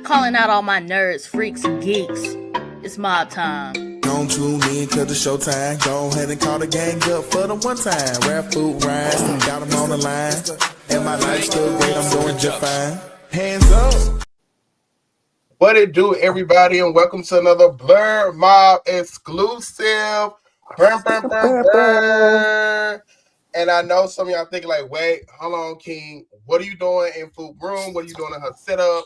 Calling out all my nerds, freaks, and geeks. It's mob time. Don't tune in to the showtime. Go ahead and call the gang up for the one time. Rap food rise, got them on the line. And my life's still great, I'm doing just fine. Hands up. What it do, everybody, and welcome to another Blerd Mob exclusive. Burn, burn, burn, burn. And I know some of y'all thinking like, wait, hold on, King. What are you doing in Food Room? What are you doing in her setup?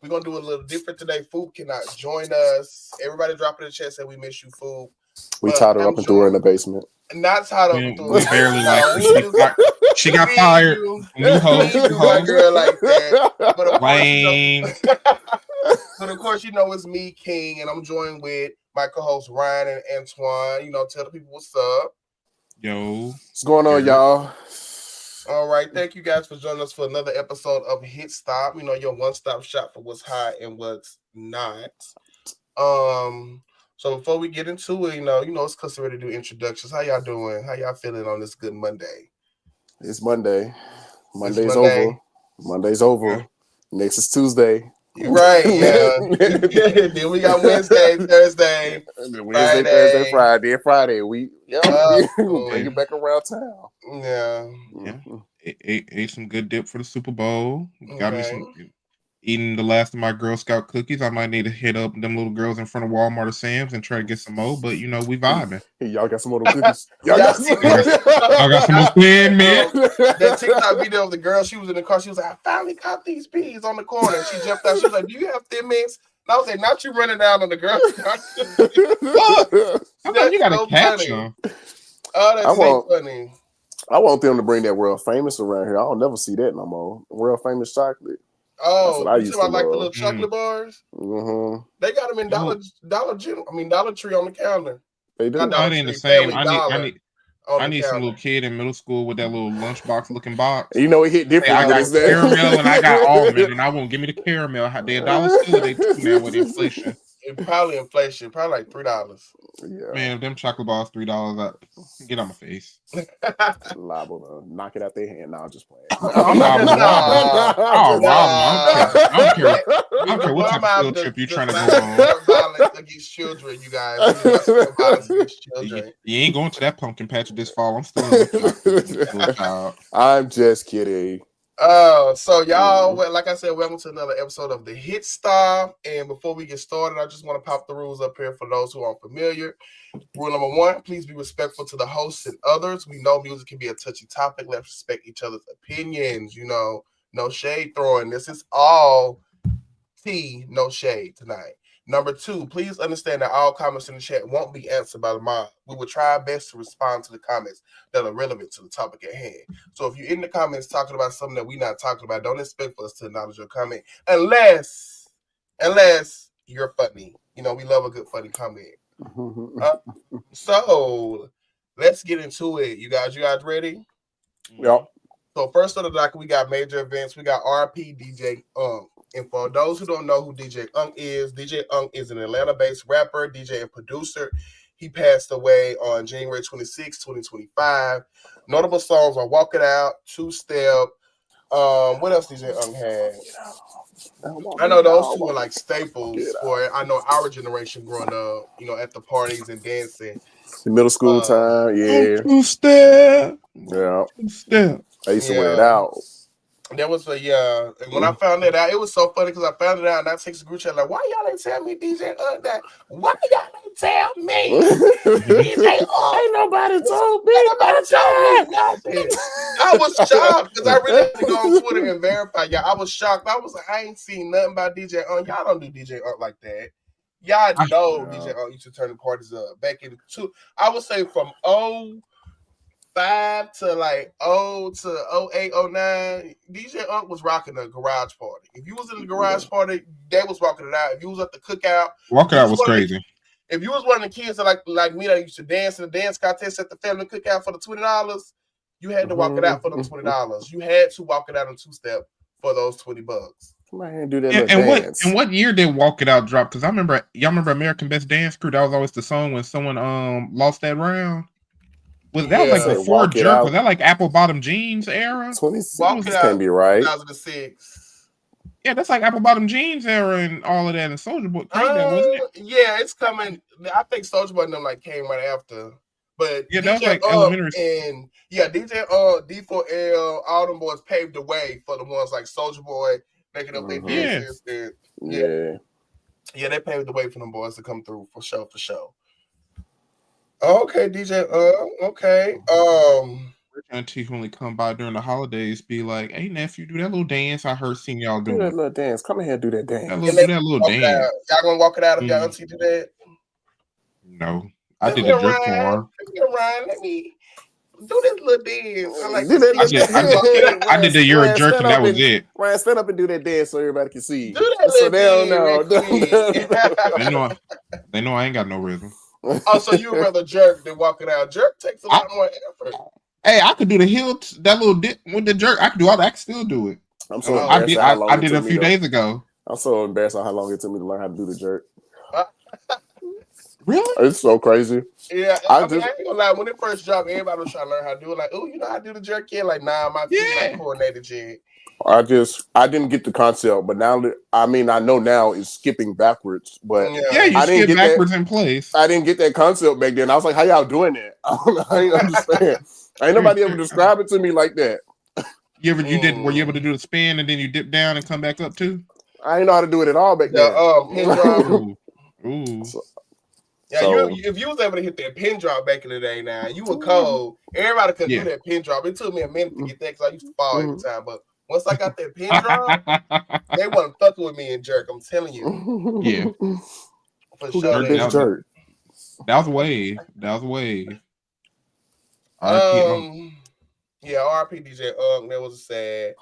We're going to do a little different today. Food cannot join us. Everybody drop in the chat, say we miss you, Food. We tied her up and threw her in the basement. Not tied up and threw her. We barely like her. She got fired. New host. Girl like that. But Wayne. But of course, you know it's me, King, and I'm joined with my co-hosts Ryan and Antoine. You know, tell the people what's up. Yo. What's going on, y'all? All right. Thank you guys for joining us for another episode of Hit Stop. You know, your one-stop shop for what's hot and what's not. So before we get into it, you know, it's customary to do introductions. How y'all doing? How y'all feeling on this good Monday? It's Monday. Monday's over. Monday's over. Next is Tuesday. Right, yeah. Then we got Wednesday, Thursday, Thursday, Friday. We bring it back around town. Yeah. Ate some good dip for the Super Bowl. Got me some. Eating the last of my Girl Scout cookies. I might need to hit up them little girls in front of Walmart or Sam's and try to get some more. But you know, we vibing. Hey, y'all got some more cookies. I got some more thin mint. That TikTok video of the girl, she was in the car. She was like, I finally caught these peas on the corner. She jumped out. She was like, do you have thin mints? And I was like, not you running down on the Girl Scout. You got to catch them. Oh, that's so funny. I want them to bring that world famous around here. I don't never see that no more. World famous chocolate. Oh, you talking about like the little chocolate bars? Mm-hmm. They got them in Dollar Tree on the counter. They do. Not in the same. I need some little kid in middle school with that little lunchbox looking box. You know, it hit different. I got caramel and I got almond, and I won't give me the caramel. They're $1 still. They took now with inflation. Probably inflation. Probably like $3. Yeah. Man, if them chocolate bars $3, get on my face. Liable to knock it out their hand. Nah, I'm just playing. I don't care what type of field trip you're trying to go on. Violence against children, you guys. Violence against children. You ain't going to that pumpkin patch this fall. I'm still I'm just kidding. So y'all, like I said, welcome to another episode of the Hit Stop. And before we get started, I just want to pop the rules up here for those who aren't familiar. Rule number 1, please be respectful to the hosts and others. We know music can be a touchy topic. Let's respect each other's opinions. You know, no shade throwing. This is all tea, no shade tonight. Number 2, please understand that all comments in the chat won't be answered by the mob. We will try our best to respond to the comments that are relevant to the topic at hand. So if you're in the comments talking about something that we're not talking about, don't expect for us to acknowledge your comment unless you're funny. You know, we love a good funny comment. So let's get into it. You guys ready? Yep. So first on the docket, we got major events. We got RP DJ Unk. And for those who don't know who DJ Unk is an Atlanta-based rapper, DJ, and producer. He passed away on January 26, 2025. Notable songs are Walk It Out, Two Step. What else DJ Unk had? I know those two are like staples for our generation growing up, you know, at the parties and dancing. The middle school time, yeah. Two Step. Yeah. Two Step. I used to wear it out. That was and when I found that out, it was so funny because I found it out and I texted the group chat like, why y'all ain't tell me DJ Unk that? Why y'all ain't tell me? DJ Unk. Ain't nobody told me. Nothing. I was shocked because I really had to go on Twitter and verify y'all. I was shocked. I was like, I ain't seen nothing about DJ Unk. Y'all don't do DJ Unk like that. Y'all know DJ Unk used to turn the parties up back in I would say from 05 to like 08, 09, DJ Unk was rocking a garage party. If you was in the garage party, they was rocking it out. If you was at the cookout, walking out was crazy. If you was one of the kids that like me that used to dance in the dance contest at the family cookout for the $20, you had to walk it out for them $20. You had to walk it out on two step for those $20. Man, do that and what year did Walk It Out drop? Because y'all remember American Best Dance Crew? That was always the song when someone lost that round. Was that like before Jerk? Was that like Apple Bottom Jeans era? 26 can't be right. 2006. Yeah, that's like Apple Bottom Jeans era and all of that, and Soulja Boy. That wasn't it? Yeah, it's coming. I think Soulja Boy and them like came right after. But Yeah, that was DJ like Unk elementary. and DJ Unk, D4L, all them boys paved the way for the ones like Soulja Boy making up their dances. And yeah, they paved the way for them boys to come through for sure. Okay, DJ okay. Auntie only come by during the holidays, be like, "Hey nephew, do that little dance I heard seen y'all doing. Do that little dance. Come in here, do that dance. Do that little dance. Y'all gonna walk it out if y'all auntie do that? No, I did a jerk for her. Let me do this little dance. I like I did the "You're a Jerk" and that was it. Ryan, stand up and do that dance so everybody can see. Do that so they know. They know I ain't got no rhythm. Oh, so you would rather jerk than walk it out? Jerk takes a lot more effort. Hey, I could do the heel, that little dip with the jerk. I could do all that. I can still do it. I'm so embarrassed. I did it a few days ago. I'm so embarrassed on how long it took me to learn how to do the jerk. Really? It's so crazy. Yeah, I ain't gonna lie. When it first dropped, everybody was trying to learn how to do it. Like, oh, you know how to do the jerk? Yeah, like, nah, my feet not coordinated yet. I didn't get the concept, but now I know now it's skipping backwards, but you skip backwards in place. I didn't get that concept back then. I was like, how y'all doing that? I didn't understand. Ain't nobody ever describe it to me like that. Were you able to do the spin and then you dip down and come back up too? I didn't know how to do it at all back then. Pin drop. Ooh. If you was able to hit that pin drop back in the day, now you were cold. Everybody could do that pin drop. It took me a minute to get that because I used to fall every time, but once I got that pin drop, they wasn't fucking with me in jerk. I'm telling you. Yeah. For sure. Jerk. That was wave. RP DJ Unk. That was sad.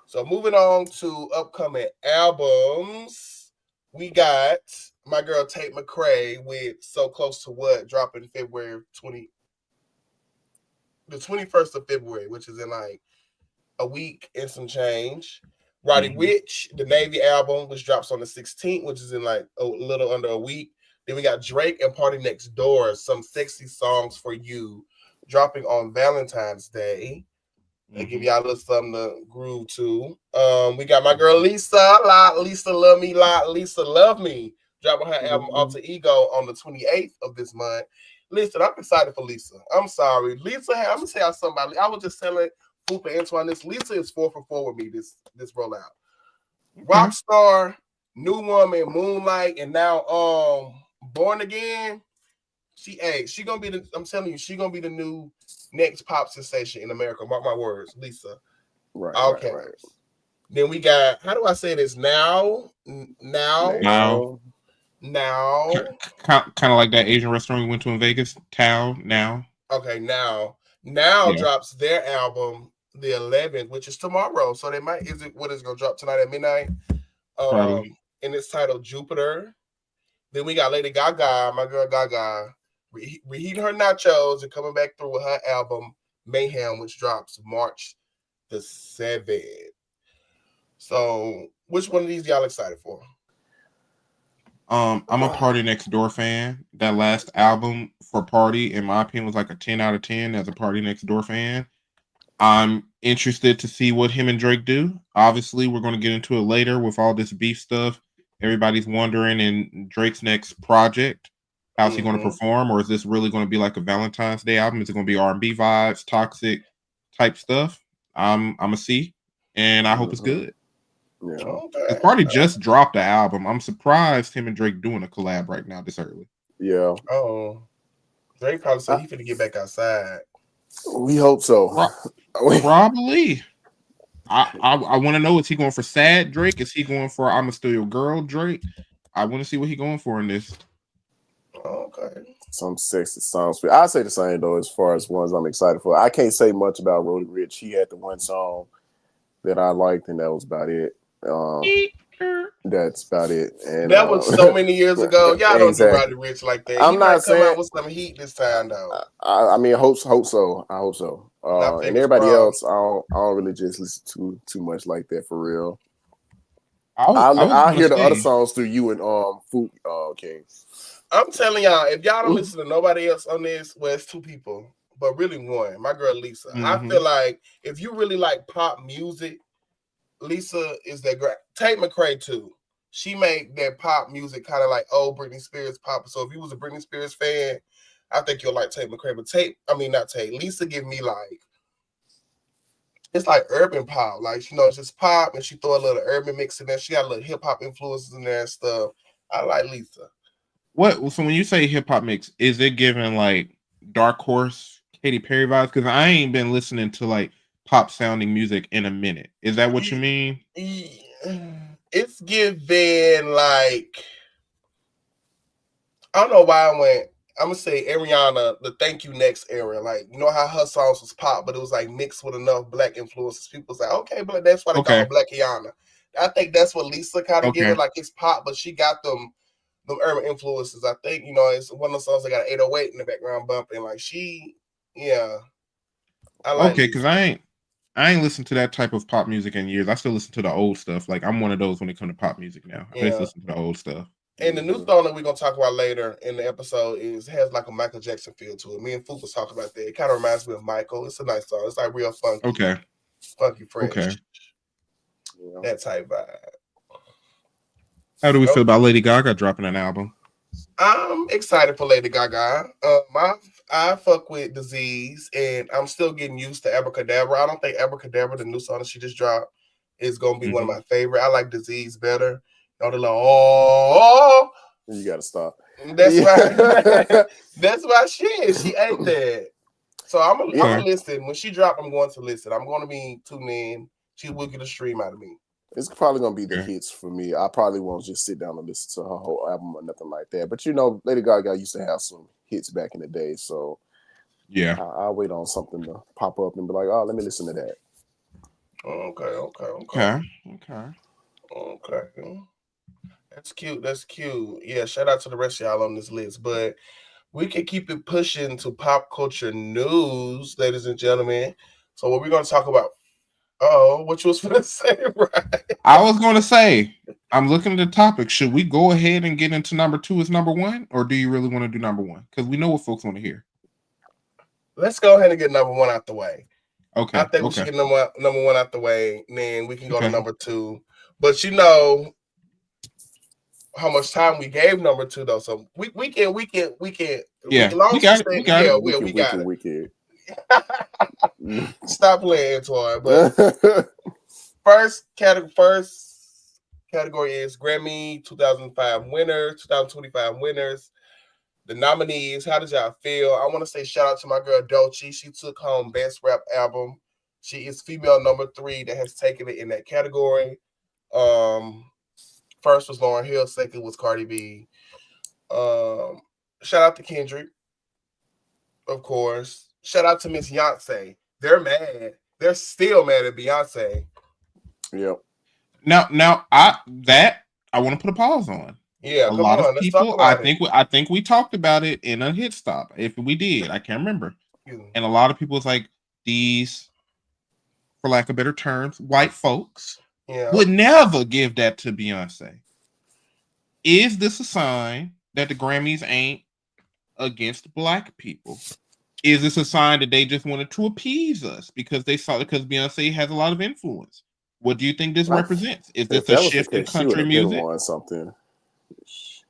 So moving on to upcoming albums, we got my girl Tate McRae with "So Close to What" dropping February 21st of February, which is in like a week and some change. Roddy Ricch, the Navy album, which drops on the 16th, which is in like a little under a week. Then we got Drake and Party Next Door, Some Sexy Songs for You, dropping on Valentine's Day. They give y'all a little something to groove to. We got my girl Lisa Love Me, Lisa Love Me, dropping her album Alter Ego on the 28th of this month. Listen, I'm excited for Lisa. I'm sorry. Lisa, I'm going to tell you something. I was just telling Fupa and Antoine this. Lisa is 4 for 4 with me this rollout. Rockstar, New Woman, Moonlight, and now Born Again. She gonna be I'm telling you, she gonna be the new next pop sensation in America. Mark my words, Lisa. Right. Then we got, how do I say this? Now. Kind of like that Asian restaurant we went to in Vegas. Now. Okay, now drops their album the 11th, which is tomorrow. So what is it gonna drop tonight at midnight? And it's titled Jupiter. Then we got Lady Gaga, my girl Gaga, reheating her nachos and coming back through with her album Mayhem, which drops March the 7th. So which one of these y'all excited for? I'm a Party Next Door fan. That last album for Party, in my opinion, was like a 10 out of 10 as a Party Next Door fan. I'm interested to see what him and Drake do. Obviously, we're going to get into it later with all this beef stuff. Everybody's wondering in Drake's next project, how's he going to perform? Or is this really going to be like a Valentine's Day album? Is it going to be R&B vibes, toxic type stuff? I'm a C, and I hope it's good. Yeah. The Party just dropped the album. I'm surprised him and Drake doing a collab right now this early. Yeah. Oh, Drake probably said he finna get back outside. We hope so. Probably. I want to know, is he going for sad Drake? Is he going for I'm Still Your Girl Drake? I want to see what he's going for in this. Okay. Some sexy songs. I say the same though, as far as ones I'm excited for. I can't say much about Roddy Ricch. He had the one song that I liked, and that was about it. That's about it. And that was so many years ago. Y'all don't do Roddy Ricch like that. I'm not saying come out with some heat this time though. I mean, I hope so. And everybody else, I don't really just listen too much like that for real. I'll hear the other songs through you and Food King. I'm telling y'all, if y'all don't listen to nobody else on this, well, it's two people, but really one. My girl Lisa. I feel like if you really like pop music, Lisa is that great. Tate McRae too. She made that pop music kind of like old Britney Spears pop. So if you was a Britney Spears fan, I think you'll like Tate McRae. But not Tate. Lisa give me like, it's like urban pop. Like, it's just pop and she throw a little urban mix in there. She got a little hip hop influences in there and stuff. I like Lisa. So when you say hip hop mix, is it giving like Dark Horse, Katy Perry vibes? Because I ain't been listening to like pop sounding music in a minute. Is that what you mean? It's giving like, I don't know why I'm gonna say Ariana, the Thank You Next era. Like, you know how her songs was pop, but it was like mixed with enough black influences. People say, okay, but that's why they call her Black Rihanna. I think that's what Lisa kind of giving. Like, it's pop, but she got them urban influences. I think, it's one of the songs that got 808 in the background bumping. Like, I like because I ain't listened to that type of pop music in years. I still listen to the old stuff. Like, I'm one of those when it comes to pop music now. I just listen to the old stuff. And the new song that we're going to talk about later in the episode has like a Michael Jackson feel to it. Me and Fook was talking about that. It kind of reminds me of Michael. It's a nice song. It's like real funky. Okay. Funky, fresh. Okay. That type vibe. How do we feel about Lady Gaga dropping an album? I'm excited for Lady Gaga. I fuck with Disease, and I'm still getting used to Abracadabra. I don't think Abracadabra, the new song that she just dropped, is going to be one of my favorite. I like Disease better. The little, you gotta stop. That's right. That's why she ain't that. So I'm gonna listen. When she drop, I'm going to listen. I'm going to be tuned in. She will get a stream out of me. It's probably gonna be the hits for me. I probably won't just sit down and listen to her whole album or nothing like that. But Lady Gaga used to have some hits back in the day, so yeah, I'll wait on something to pop up and be like, oh, let me listen to that. Okay. That's cute. Yeah, shout out to the rest of y'all on this list. But we can keep it pushing to pop culture news, ladies and gentlemen. So what we're going to talk about? Oh, what you was going to say, right? I was going to say, I'm looking at the topic. Should we go ahead and get into number 2 as number 1? Or do you really want to do number 1? Because we know what folks want to hear. Let's go ahead and get number 1 out the way. Okay. I think we should get number 1 out the way. And then we can go to number 2. But how much time we gave number 2 though, so we can. Yeah, we got it. We can. Stop playing, Antoine. But first category is Grammy 2025 winners, 2025 winners. The nominees. How did y'all feel? I want to say shout out to my girl Dolce. She took home Best Rap Album. She is female number 3 that has taken it in that category. First was Lauryn Hill. Second was Cardi B. Shout out to Kendrick, of course. Shout out to Miss Beyonce. They're mad. They're still mad at Beyonce. Yep. Now, I want to put a pause on. Yeah, a lot of people. I think we talked about it in a hit stop. If we did, I can't remember. And a lot of people was like, these, for lack of better terms, white folks. Yeah. Would never give that to Beyonce. Is this a sign that the Grammys ain't against black people? Is this a sign that they just wanted to appease us because Beyonce has a lot of influence? What do you think this represents? Is this a shift in country music? Something.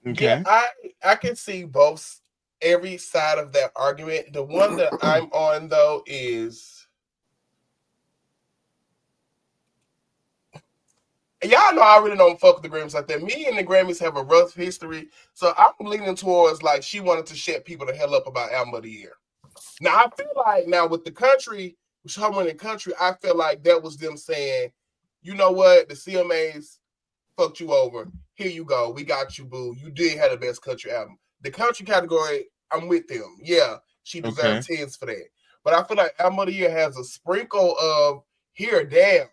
Okay. Yeah, I can see every side of that argument. The one that I'm on though is, y'all know I really don't fuck with the Grammys like that. Me and the Grammys have a rough history, so I'm leaning towards like she wanted to shut people the hell up about Album of the Year. Now I feel like with the country, with her winning country, I feel like that was them saying, you know what, the CMAs fucked you over. Here you go, we got you, boo. You did have the best country album. The country category, I'm with them. Yeah, she deserves 10s for that. But I feel like Album of the Year has a sprinkle of damn.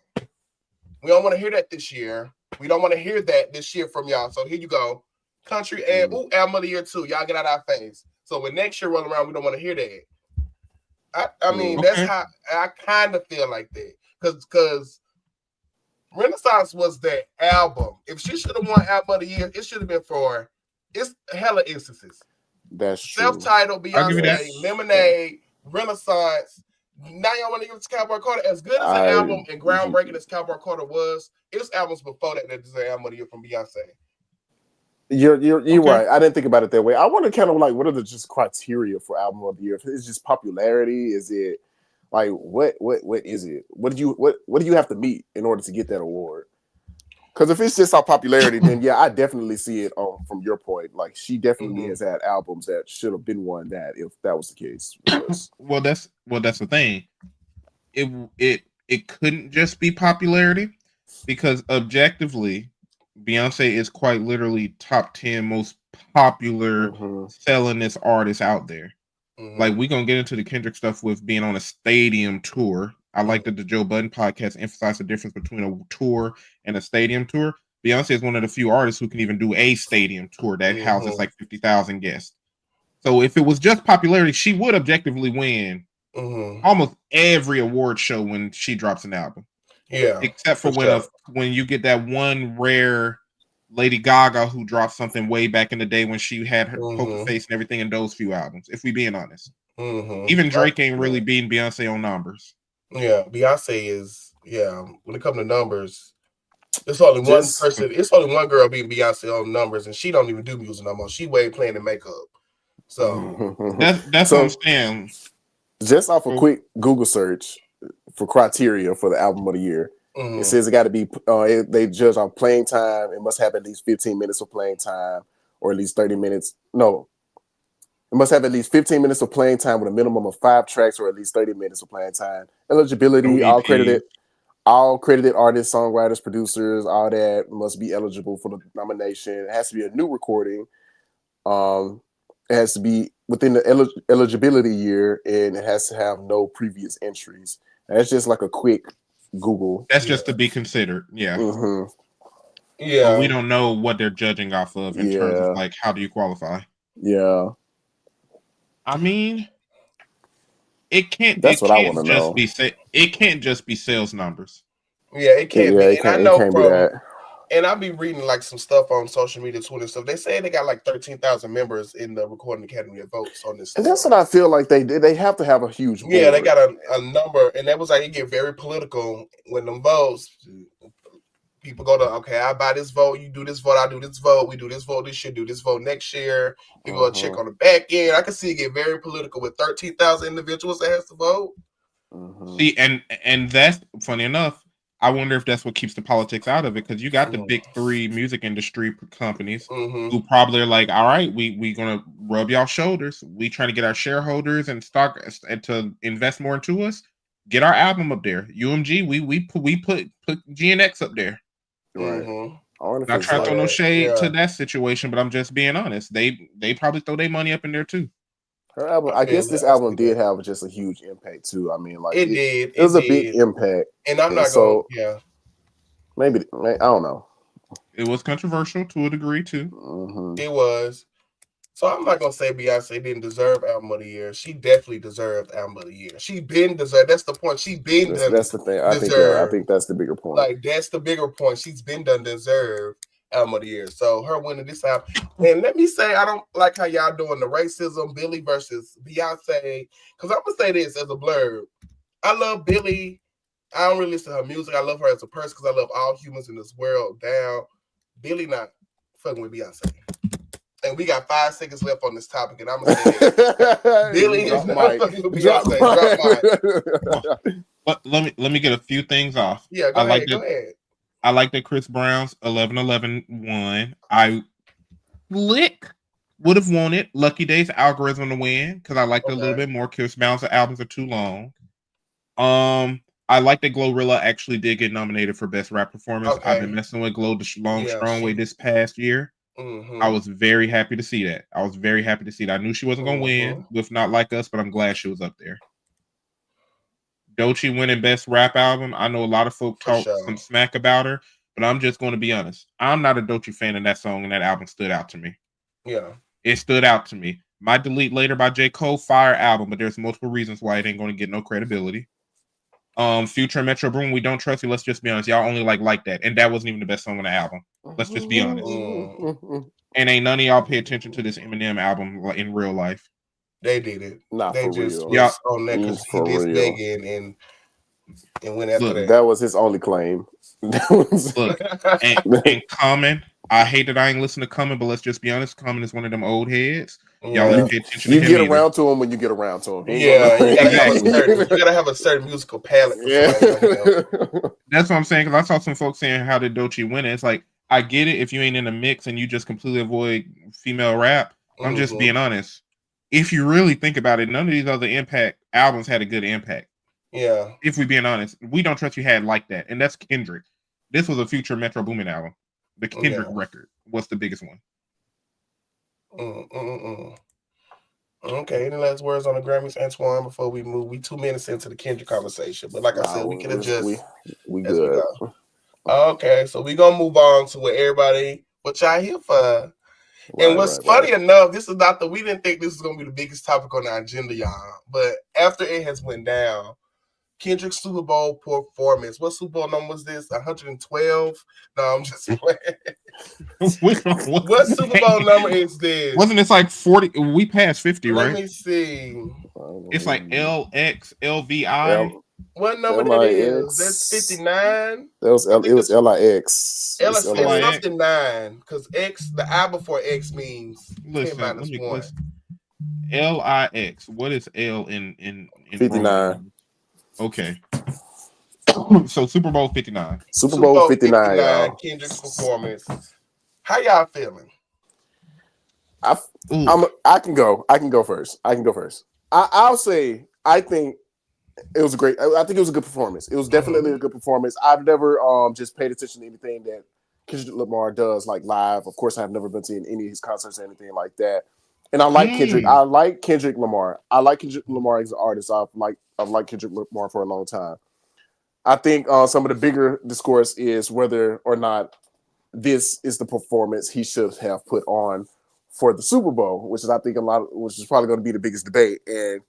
We don't want to hear that this year. We don't want to hear that this year from y'all. So here you go. Country and Album of the Year too. Y'all get out of our face. So when next year roll around, we don't want to hear that. I mean, that's how I kind of feel like that. Because Renaissance was that album. If she should have won Album of the Year, it should have been for, it's hella instances. That's true. Self-titled, Beyonce, Lemonade, Renaissance. Now y'all want to give it to Cowboy Carter. As good as an album and groundbreaking as Cowboy Carter was, it was albums before that is the album of the year from Beyonce. You're right. I didn't think about it that way. I wonder kind of like what are the just criteria for album of the year? If it's just popularity, is it like what is it? What do you have to meet in order to get that award? Because if it's just our popularity, then yeah, I definitely see it from your point. Like she definitely has had albums that should have been won that if that was the case. Well, that's the thing. It couldn't just be popularity because objectively, Beyonce is quite literally top 10 most popular sellingest artists out there. Like we're gonna get into the Kendrick stuff with being on a stadium tour. I like that the Joe Budden podcast emphasized the difference between a tour and a stadium tour. Beyonce is one of the few artists who can even do a stadium tour that houses like 50,000 guests. So if it was just popularity, she would objectively win almost every award show when she drops an album. Yeah, except for when you get that one rare Lady Gaga who dropped something way back in the day when she had her poker face and everything in those few albums. If we being honest, even Drake ain't really beating Beyonce on numbers. Yeah, Beyonce is. Yeah, when it comes to numbers, it's only one person. It's only one girl beating Beyonce on numbers, and she don't even do music no more. She way playing the makeup. So that's what I'm saying. Just off a quick Google search for criteria for the album of the year, it says it got to be. They judge on playing time. It must have at least 15 minutes of playing time, or at least 30 minutes. No, it must have at least 15 minutes of playing time with a minimum of 5 tracks, or at least 30 minutes of playing time. Eligibility: all credited artists, songwriters, producers, all that must be eligible for the nomination. It has to be a new recording. It has to be within the eligibility year, and it has to have no previous entries. And that's just like a quick Google. That's just to be considered. Yeah. Yeah. But we don't know what they're judging off of in terms of like how do you qualify. Yeah. I mean, it can't. That's what I want to know. It can't just be sales numbers. Yeah, it can't be. And I know from. And I'll be reading like some stuff on social media, Twitter stuff. They say they got like 13,000 members in the Recording Academy that votes on this. And that's what I feel like they did. They have to have a huge board. Yeah, they got a number, and that was like it get very political when them votes. People go to I buy this vote, you do this vote, I do this vote, we do this vote this year, do this vote next year. People go check on the back end. I can see it get very political with 13,000 individuals that has to vote. See, and that's funny enough. I wonder if that's what keeps the politics out of it, because you got the big 3 music industry companies who probably are like, all right, we gonna rub y'all shoulders. We trying to get our shareholders and stock and to invest more into us. Get our album up there. UMG, we put GNX up there. Right. Not trying to throw no shade to that situation, but I'm just being honest. They probably throw their money up in there too. Her album, I guess this album did have just a huge impact too. I mean, like it did. It was a big impact, and I'm not going. Yeah, maybe I don't know. It was controversial to a degree too. It was. So I'm not gonna say Beyonce didn't deserve album of the year. She definitely deserved album of the year. She been deserved. That's the point. She been done. That's the thing. I think that's the bigger point. Like that's the bigger point. She's been done deserve album of the year. So her winning this album. And let me say, I don't like how y'all doing the racism, Billie versus Beyonce. Because I'm gonna say this as a blurb. I love Billie. I don't really listen to her music. I love her as a person because I love all humans in this world down. Billie not fucking with Beyonce. And we got 5 seconds left on this topic, and I'm gonna say this. Billie is not fucking with Beyonce. But let me get a few things off. Yeah, go ahead. I like that Chris Brown's 11-11 won. I would have wanted Lucky Day's Algorithm to win because I liked it a little bit more. Chris Brown's albums are too long. I like that Glorilla actually did get nominated for Best Rap Performance. I've been messing with Glow the Strong Way this past year. I was very happy to see that. I knew she wasn't going to win with Not Like Us, but I'm glad she was up there. Doechii winning Best Rap Album. I know a lot of folk talk some smack about her, but I'm just going to be honest. I'm not a Doechii fan, and that song and that album stood out to me. Yeah. It stood out to me. My Delete Later by J. Cole, fire album, but there's multiple reasons why it ain't going to get no credibility. Future and Metro Boomin, We Don't Trust You. Let's just be honest. Y'all only like that. And that wasn't even the best song on the album. Let's just be honest. And ain't none of y'all pay attention to this Eminem album in real life. They did it. Not they for just real. was on that because he did real. Megan and went after that. That was his only claim. Look, and Common. I hate that I ain't listen to Common, but let's just be honest. Common is one of them old heads. Y'all ain't pay attention to him. You get around to him when you get around to him. Yeah, you gotta have a certain musical palette. That's what I'm saying. Because I saw some folks saying, "How did Doechii win it?" It's like, I get it if you ain't in the mix and you just completely avoid female rap. I'm just being honest. If you really think about it, none of these other Impact albums had a good impact. Yeah. If we being honest, We Don't Trust You had like that, and that's Kendrick. This was a future Metro Boomin album. The Kendrick record was the biggest one. Okay, any last words on the Grammys, Antoine, before we move? We 2 minutes into the Kendrick conversation, but like I said, we can adjust. We good. Okay, so we're gonna move on to what y'all here for. And what's funny enough, this is not we didn't think this was gonna be the biggest topic on our agenda, y'all. But after it has went down, Kendrick's Super Bowl performance. What Super Bowl number was this? 112? No, I'm just playing. What Super Bowl number is this? Wasn't this like 40? We passed 50, right? Let me see. It's like LXLVI. What number that is? That's 59. It was LIX. It's something 9. Because X, the I before X means 10 minus 1. LIX. What is L in 59? Roman? Okay. So Super Bowl 59. Super Bowl 59, y'all. Kendrick's performance. How y'all feeling? I can go first. I'll say I think it was great. I think it was a good performance. It was definitely a good performance. I've never just paid attention to anything that Kendrick Lamar does like live. Of course, I've never been to any of his concerts or anything like that. And I like Kendrick. I like Kendrick Lamar. I like Kendrick Lamar as an artist. I've liked Kendrick Lamar for a long time. I think some of the bigger discourse is whether or not this is the performance he should have put on for the Super Bowl, which is probably going to be the biggest debate. And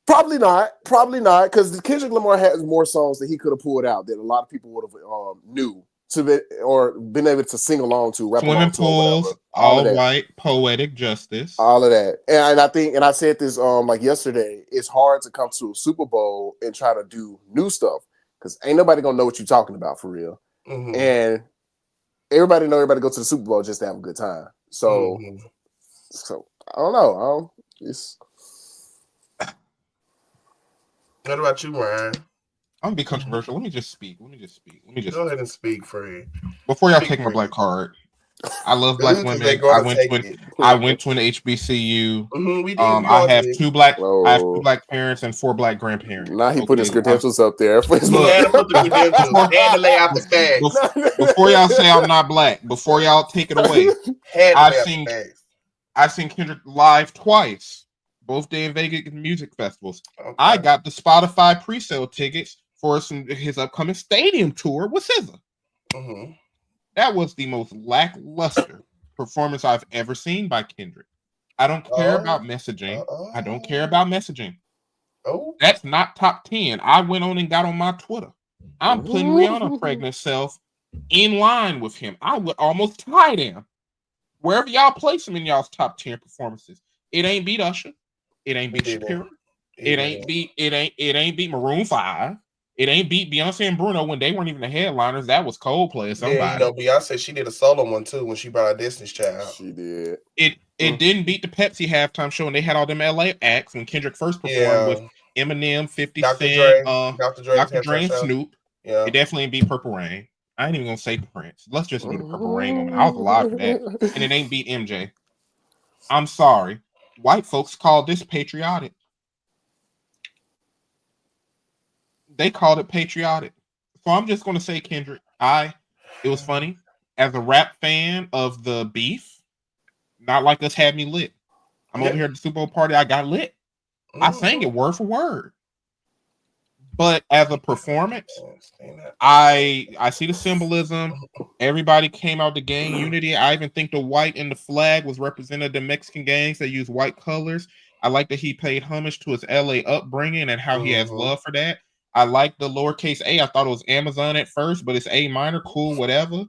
probably not, because Kendrick Lamar has more songs that he could have pulled out that a lot of people would have knew or been able to sing along to, rap Swimming along to, pools, all white, poetic justice, all of that. And I think, and I said this like yesterday, it's hard to come to a Super Bowl and try to do new stuff because ain't nobody gonna know what you're talking about for real. And everybody go to the Super Bowl just to have a good time. So I don't know. What about you, Ryan? I'm gonna be controversial. Let me just speak. Go ahead and speak, Fred. Before y'all take my black card, I love black women. I went to an HBCU. I have two black parents and 4 black grandparents. Now he put his credentials up there. Look, and to lay out the facts. Before y'all say I'm not black, before y'all take it away, I've seen Kendrick live twice, both Day and Vegas music festivals. Okay. I got the Spotify pre-sale tickets for his upcoming stadium tour with SZA. That was the most lackluster performance I've ever seen by Kendrick. I don't care about messaging. I don't care about messaging. That's not top 10. I went on and got on my Twitter. I'm putting Rihanna's pregnant self in line with him. I would almost tie them. Wherever y'all place him in y'all's top 10 performances. It ain't beat Usher. It ain't beat Shakira. It ain't beat Maroon 5. It ain't beat Beyonce and Bruno when they weren't even the headliners. That was Coldplay or somebody. Yeah, Beyonce, she did a solo one too when she brought out Destiny's Child. She did. It didn't beat the Pepsi halftime show, and they had all them LA acts when Kendrick first performed with Eminem, 50 Cent, Dr. Dre, and Snoop. Yeah. It definitely beat Purple Rain. I ain't even gonna say Prince. Let's just do the Purple Rain moment. I was alive for that, and it ain't beat MJ. I'm sorry. White folks call this patriotic. They called it patriotic. So I'm just going to say, Kendrick, it was funny. As a rap fan of the beef, Not Like Us had me lit. I'm over here at the Super Bowl party. I got lit. I sang it word for word. But as a performance, I see the symbolism. Everybody came out to gain unity. I even think the white in the flag was represented the Mexican gangs that use white colors. I like that he paid homage to his LA upbringing and how he has love for that. I like the lowercase a. I thought it was Amazon at first, but it's A minor, cool, whatever.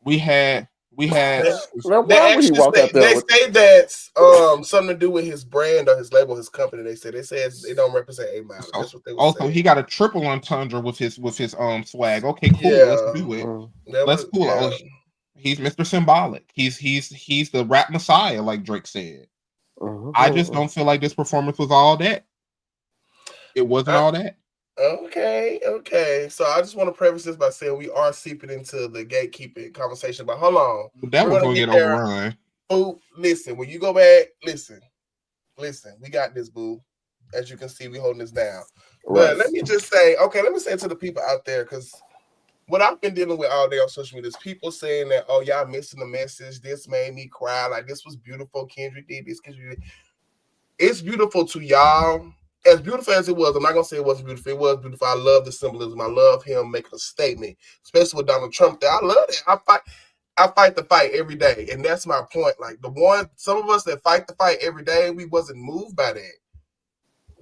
We had We had. Why would he walk out there? They say that's something to do with his brand or his label, his company. They say they don't represent A Mile. That's what they were also, saying. he got a triple entendre with his swag. Okay, cool. Yeah. Let's do it. Let's pull it. Yeah. He's Mr. Symbolic. He's the rap messiah, like Drake said. I just don't feel like this performance was all that. It wasn't all that. Okay. So I just want to preface this by saying we are seeping into the gatekeeping conversation, but hold on. That was gonna get overrun. Boo, listen, when you go back, listen, we got this, boo. As you can see, we holding this down. Right. But let me just say, let me say it to the people out there, because what I've been dealing with all day on social media is people saying that, oh, y'all missing the message. This made me cry. Like, this was beautiful. Kendrick did this. It's beautiful to y'all. As beautiful as it was, I'm not going to say it wasn't beautiful. It was beautiful. I love the symbolism. I love him making a statement, especially with Donald Trump there. I love it. I fight the fight every day. And that's my point. Like, some of us that fight the fight every day, we wasn't moved by that.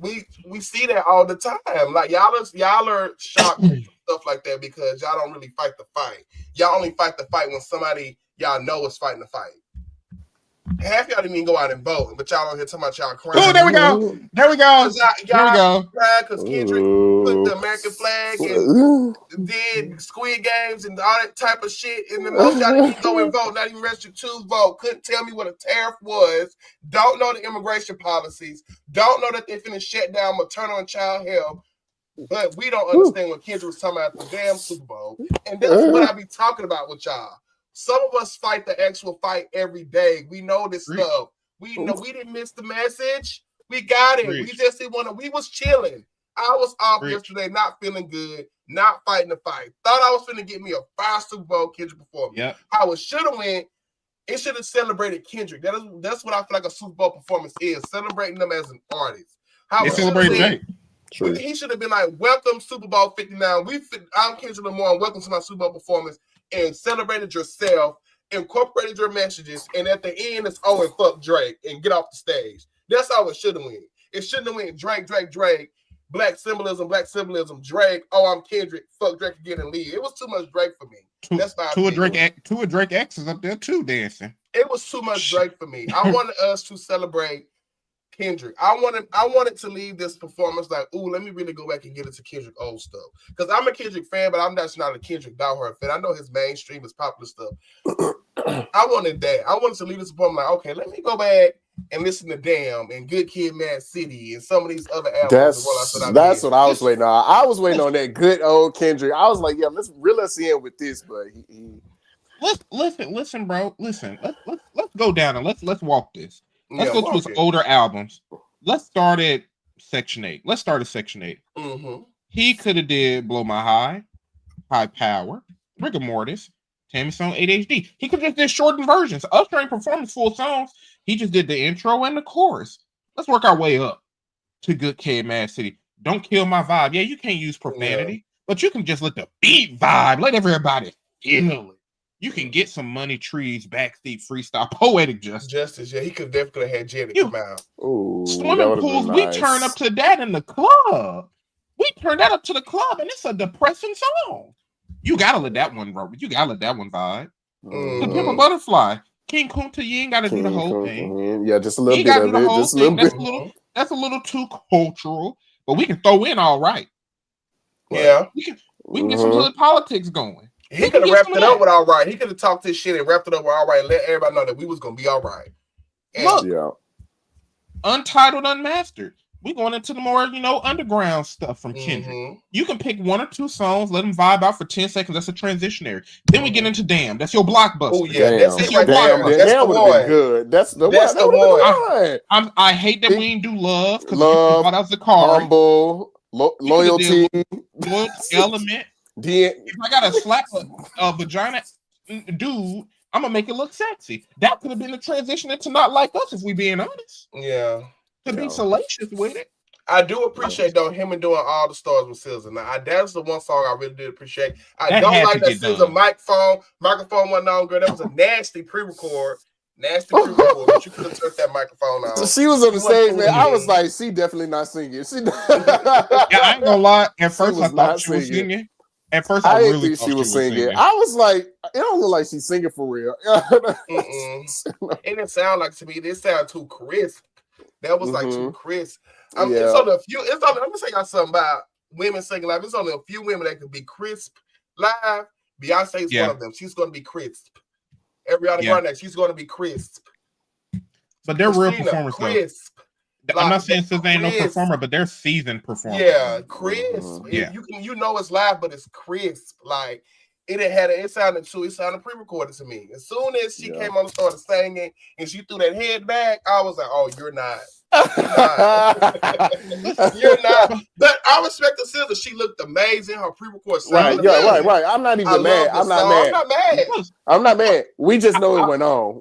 We see that all the time. Like, y'all are shocked at stuff like that because y'all don't really fight the fight. Y'all only fight the fight when somebody y'all know is fighting the fight. Half y'all didn't even go out and vote, but y'all on here talking about y'all crying. Oh, there we go. Y'all cried because Kendrick put the American flag and did Squid Games and all that type of shit. And then most y'all didn't even go and vote, not even registered to vote. Couldn't tell me what a tariff was. Don't know the immigration policies. Don't know that they finna shut down maternal and child health. But we don't understand what Kendrick was talking about at the damn Super Bowl. And that's what I be talking about with y'all. Some of us fight the actual fight every day. We know this stuff. We know we didn't miss the message. We got it. We just didn't want to. We was chilling. I was off yesterday, not feeling good, not fighting the fight. Thought I was finna get me a 5 Super Bowl Kendrick performance. Yep. I should have went. It should have celebrated Kendrick. That's what I feel like a Super Bowl performance is, celebrating them as an artist. They celebrated Drake. He should have been like, welcome Super Bowl 59. I'm Kendrick Lamar, and welcome to my Super Bowl performance. And celebrated yourself, incorporated your messages, and at the end it's and fuck Drake and get off the stage. That's how it should have went. It shouldn't have went Drake, black symbolism, Drake. Oh, I'm Kendrick, fuck Drake again and leave. It was too much Drake for me. That's my two of Drake X's up there too dancing. It was too much Drake for me. I wanted us to celebrate Kendrick. I wanted to leave this performance like, ooh, let me really go back and get into Kendrick old stuff. Because I'm a Kendrick fan, but I'm not a Kendrick diehard fan. I know his mainstream is popular stuff. I wanted that. I wanted to leave this performance like, okay, let me go back and listen to Damn and Good Kid, Mad City and some of these other albums. That's what I was waiting on. I was waiting on that good old Kendrick. I was like, yeah, let's reel us in with this, but listen, bro. Listen, let's go down and let's walk this. Let's go to his older albums. Let's start at Section 8. Mm-hmm. He could have did Blow My High Power, Rigor Mortis, Tammy Song 8HD. He could have just did shortened versions. Usher ain't performing full songs. He just did the intro and the chorus. Let's work our way up to Good Kid, Mad City. Don't kill my vibe. Yeah, you can't use profanity, but you can just let the beat vibe. Let everybody feel it. You can get some Money Trees, backseat freestyle, poetic justice. Yeah, he could definitely have had Janet come out. Ooh, swimming pools, nice. We turn up to that in the club. We turn that up to the club, and it's a depressing song. You gotta let that one roll. You gotta let that one vibe. The Pimp Butterfly, King Kunta, you ain't gotta do the whole thing. Yeah, just a little bit of it. Just a little bit. That's a little too cultural, but we can throw in all right. Yeah, we can get some hood politics going. He could have wrapped it up with all right. He could have talked this shit and wrapped it up with all right and let everybody know that we was gonna be all right. And look, Untitled, Unmastered. We going into the more, underground stuff from Kendrick. You can pick 1 or 2 songs, let them vibe out for 10 seconds. That's a transitionary. Then we get into Damn. That's your blockbuster. Oh yeah, that's your blockbuster. That's the one. Good. That's the one. I hate that we ain't do Love because that was the car. Humble, loyalty, Element. If I gotta slap a vagina dude, I'm gonna make it look sexy. That could have been the transition into Not Like Us, if we being honest. Yeah. To be salacious with it. I do appreciate though him and doing All the Stars with SZA. Now that's the one song I really did appreciate. I don't like that SZA microphone went on, girl. That was a nasty pre-record. But you could have turned that microphone on. She was on the stage, man. I was like, she definitely not singing. Yeah, I ain't gonna lie. At first, I thought she was singing. At first, I really didn't think thought she was singing. I was like, it don't look like she's singing for real. It didn't sound like to me. It sounded too crisp. That was like too crisp. It's only a few. I'm gonna say y'all something about women singing live. It's only a few women that can be crisp live. Beyonce is one of them. She's going to be crisp. Ariana Grande, she's going to be crisp. But they're real performers, crisp. Though. I'm not saying Sis ain't no performer, but they're seasoned performers. Yeah, crisp. You know it's live, but it's crisp. Like it sounded pre-recorded to me. As soon as she came on and started singing and she threw that head back, I was like, oh, you're not. You're not. But I respect the sister. She looked amazing. Her pre-record sounded right. I'm not even mad. I'm not mad. We just know it went on.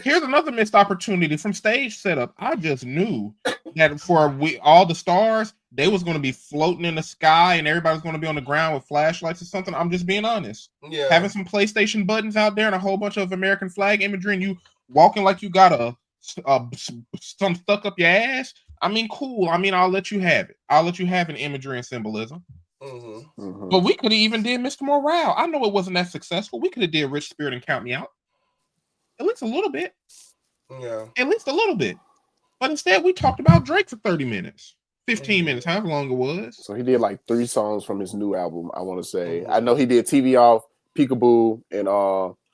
Here's another missed opportunity from stage setup. I just knew that for all the stars, they was going to be floating in the sky and everybody's going to be on the ground with flashlights or something. I'm just being honest. Yeah. Having some PlayStation buttons out there and a whole bunch of American flag imagery and you walking like you got some stuck up your ass. I mean, cool. I mean, I'll let you have it. I'll let you have an imagery and symbolism. But we could have even did Mr. Morale. I know it wasn't that successful. We could have did Rich Spirit and Count Me Out. At least a little bit. Yeah. At least a little bit. But instead, we talked about Drake for 30 minutes. 15 minutes, however long it was. So he did like 3 songs from his new album, I want to say. I know he did TV Off, Peekaboo, and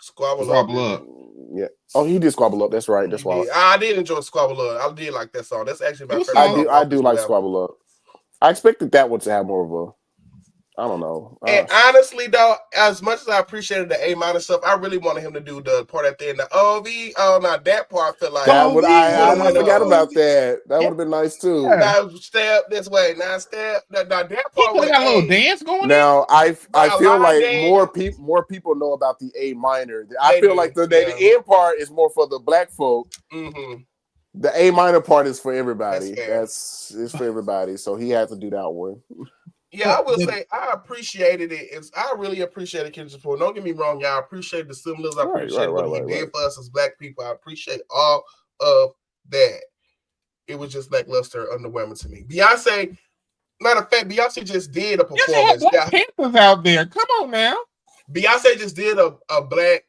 Squabble Up. Yeah. Oh, he did Squabble Up. That's right. That's why I did enjoy Squabble Up. I did like that song. That's actually my favorite. I do like Squabble Up. I expected that one to have more of a, I don't know. And honestly, though, as much as I appreciated the A- stuff, I really wanted him to do the part at the end, the OV. Oh, now that part I feel like I forgot about that. That would have been nice too. Now step this way. Now step. Now that part got a little dance going. Now I feel like more people know about the A minor. I feel like the end part is more for the black folk. The A minor part is for everybody. It's for everybody. So he had to do that one. Yeah, I will say I appreciated it. I really appreciated Kendrick's support. Don't get me wrong, y'all. I appreciate the symbolism. I appreciate what he did for us as black people. I appreciate all of that. It was just lackluster, underwhelming to me. Beyonce, matter of fact, Beyonce just did a performance. Black Panthers out there. Come on now. Beyonce just did a black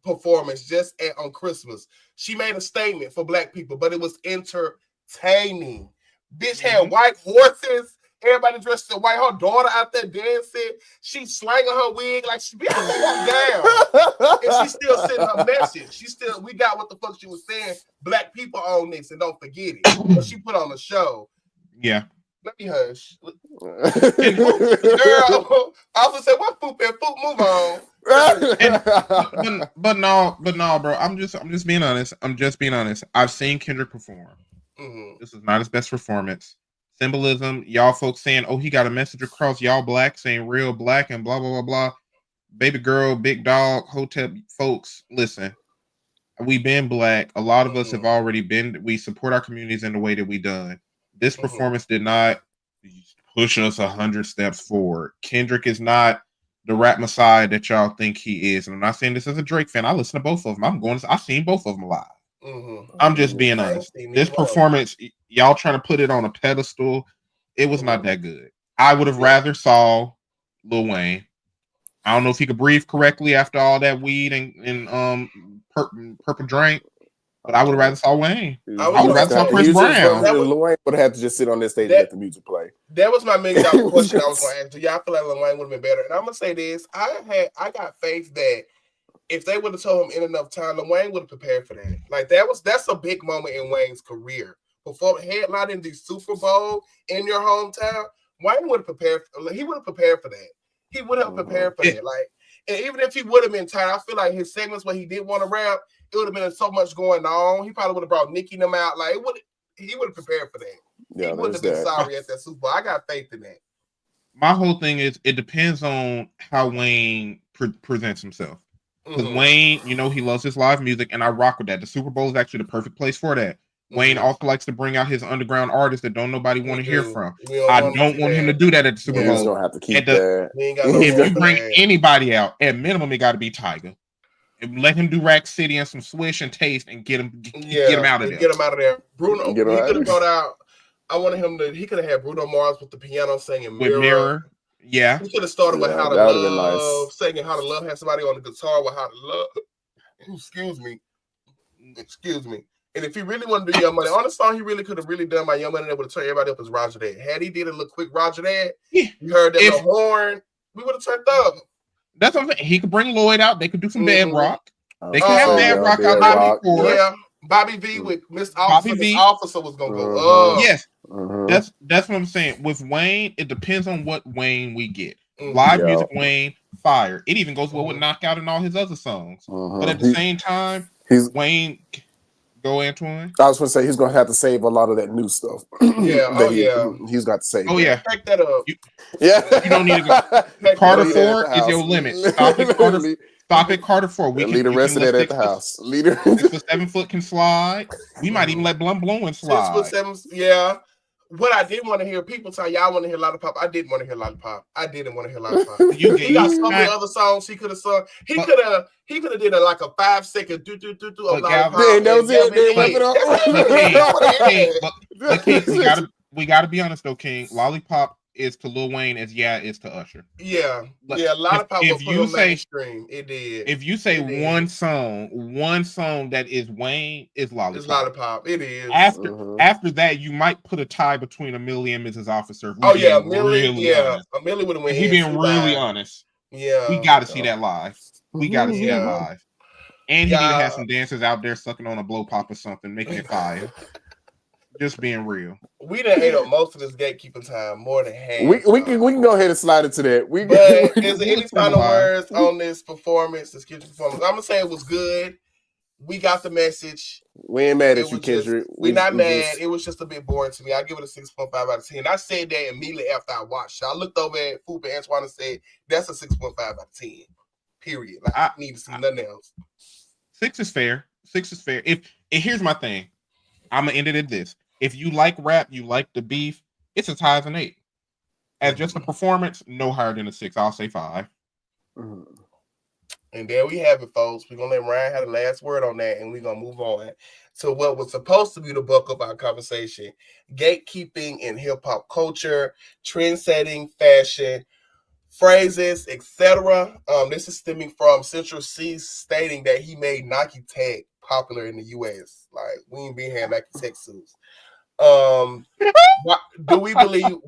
performance just on Christmas. She made a statement for black people, but it was entertaining. Bitch had white horses. Everybody dressed in white. Her daughter out there dancing. She's slanging her wig like she be down. And she's still sending her message. We got what the fuck she was saying. Black people own this and don't forget it. But she put on a show. Yeah. Let me hush. Girl, I was gonna say, what food and food? Move on. But no, bro. I'm just being honest. I've seen Kendrick perform. This is not his best performance. Symbolism, y'all folks saying, oh, he got a message across, y'all black saying real black and blah, blah, blah, blah. Baby girl, big dog, hotel folks, listen, we've been black. A lot of us have already been, we support our communities in the way that we done. This performance did not push us 100 steps forward. Kendrick is not the rap messiah that y'all think he is. And I'm not saying this as a Drake fan. I listen to both of them. I've seen both of them live. I'm just being honest. This performance, y'all trying to put it on a pedestal, it was not that good. I would have rather saw Lil Wayne. I don't know if he could breathe correctly after all that weed and purple drink, but I would have rather saw Wayne. I would rather saw Chris Brown. Lil Wayne would have to just sit on this stage and let the music play. That was my $1 million question I was going to ask. Do y'all feel like Lil Wayne would have been better? And I'm going to say this. I got faith that if they would have told him in enough time, Lil Wayne would have prepared for that. Like that's a big moment in Wayne's career. Before headlining the Super Bowl in your hometown, Wayne would have prepared. He would have prepared for that. He would have prepared for that. Like, and even if he would have been tired, I feel like his segments where he did want to rap, it would have been so much going on. He probably would have brought Nicki and them out. Like he would have prepared for that. Yeah, he wouldn't have been sorry at that Super Bowl. I got faith in that. My whole thing is it depends on how Wayne presents himself. Because Wayne, he loves his live music, and I rock with that. The Super Bowl is actually the perfect place for that. Wayne also likes to bring out his underground artists that don't nobody want to hear from. I don't want him to do that at the Super Bowl. Don't have to keep that. If you bring anybody out, at minimum, it got to be Tyga. And let him do Rack City and some Swish and Taste and get him out of there. Get him out of there. Bruno, he could have brought out I wanted him to. He could have had Bruno Mars with the piano singing Mirror. Yeah, he could have started with How to Love, singing How to Love, had somebody on the guitar with How to Love. Excuse me. And if he really wanted to do Young Money, on the song he really could have really done my Young Money that would have turned everybody up as Roger Dad. Had he did a little quick Roger Dad, you heard that little horn, we would have turned up. That's what I'm saying. He could bring Lloyd out. They could do some Bedrock. They could have Bedrock out there. Yeah. Bobby V with Miss Officer. Miss Officer was gonna go. Yes, that's what I'm saying. With Wayne, it depends on what Wayne we get. Live music Wayne, fire. It even goes well with Knockout and all his other songs. But at the same time, Wayne, go Antoine. I was gonna say he's gonna have to save a lot of that new stuff. He's got to save. Oh yeah, pack that up. You don't need to go. Carter 4 is your limit. Stop it, Carter. Stop it, Carter 4. We can leave the rest of that at the house. 6 foot 7 foot can slide. We might even let Blum Blowing slide. 6 foot 7, yeah. What I did want to hear, people tell y'all want to hear Lollipop. I didn't want to hear Lollipop. I didn't want to hear Lollipop. He got so many other songs he could have sung. He could have did like a 5-second do of Lollipop. That was it. King, we gotta be honest though, King. Lollipop is to Lil Wayne as is to Usher. Yeah. Lollipop was put on mainstream. It did. If you say one song that is Wayne is Lollipop. It's Lollipop. It is. After that, you might put a tie between Amelie and Mrs. Officer. Amelie would have went. He being really honest. Yeah. We got to see that live. We got to see that live. And he need to have some dancers out there sucking on a blow pop or something, making it fire. Just being real. We done ate up most of this gatekeeping time, more than half. We can go ahead and slide into that. But is there any final words on this performance, this kitchen performance? I'm gonna say it was good. We got the message. We ain't mad at you, Kendrick. We're not mad. It was just a bit boring to me. I give it a 6.5 out of 10. I said that immediately after I watched it. I looked over at Foop and Antoine and said, that's a 6.5 out of 10. Period. Like, I need to see nothing else. 6 is fair. 6 is fair. Here's my thing. I'm gonna end it at this. If you like rap, you like the beef, it's as high as an 8. As just a performance, no higher than a 6. I'll say 5. And there we have it, folks. We're going to let Ryan have the last word on that, and we're going to move on to what was supposed to be the bulk of our conversation. Gatekeeping in hip-hop culture, trend-setting, fashion, phrases, etc. This is stemming from Central C stating that he made Nike Tech popular in the U.S. Like, we ain't been here Nike Tech suits. Do we believe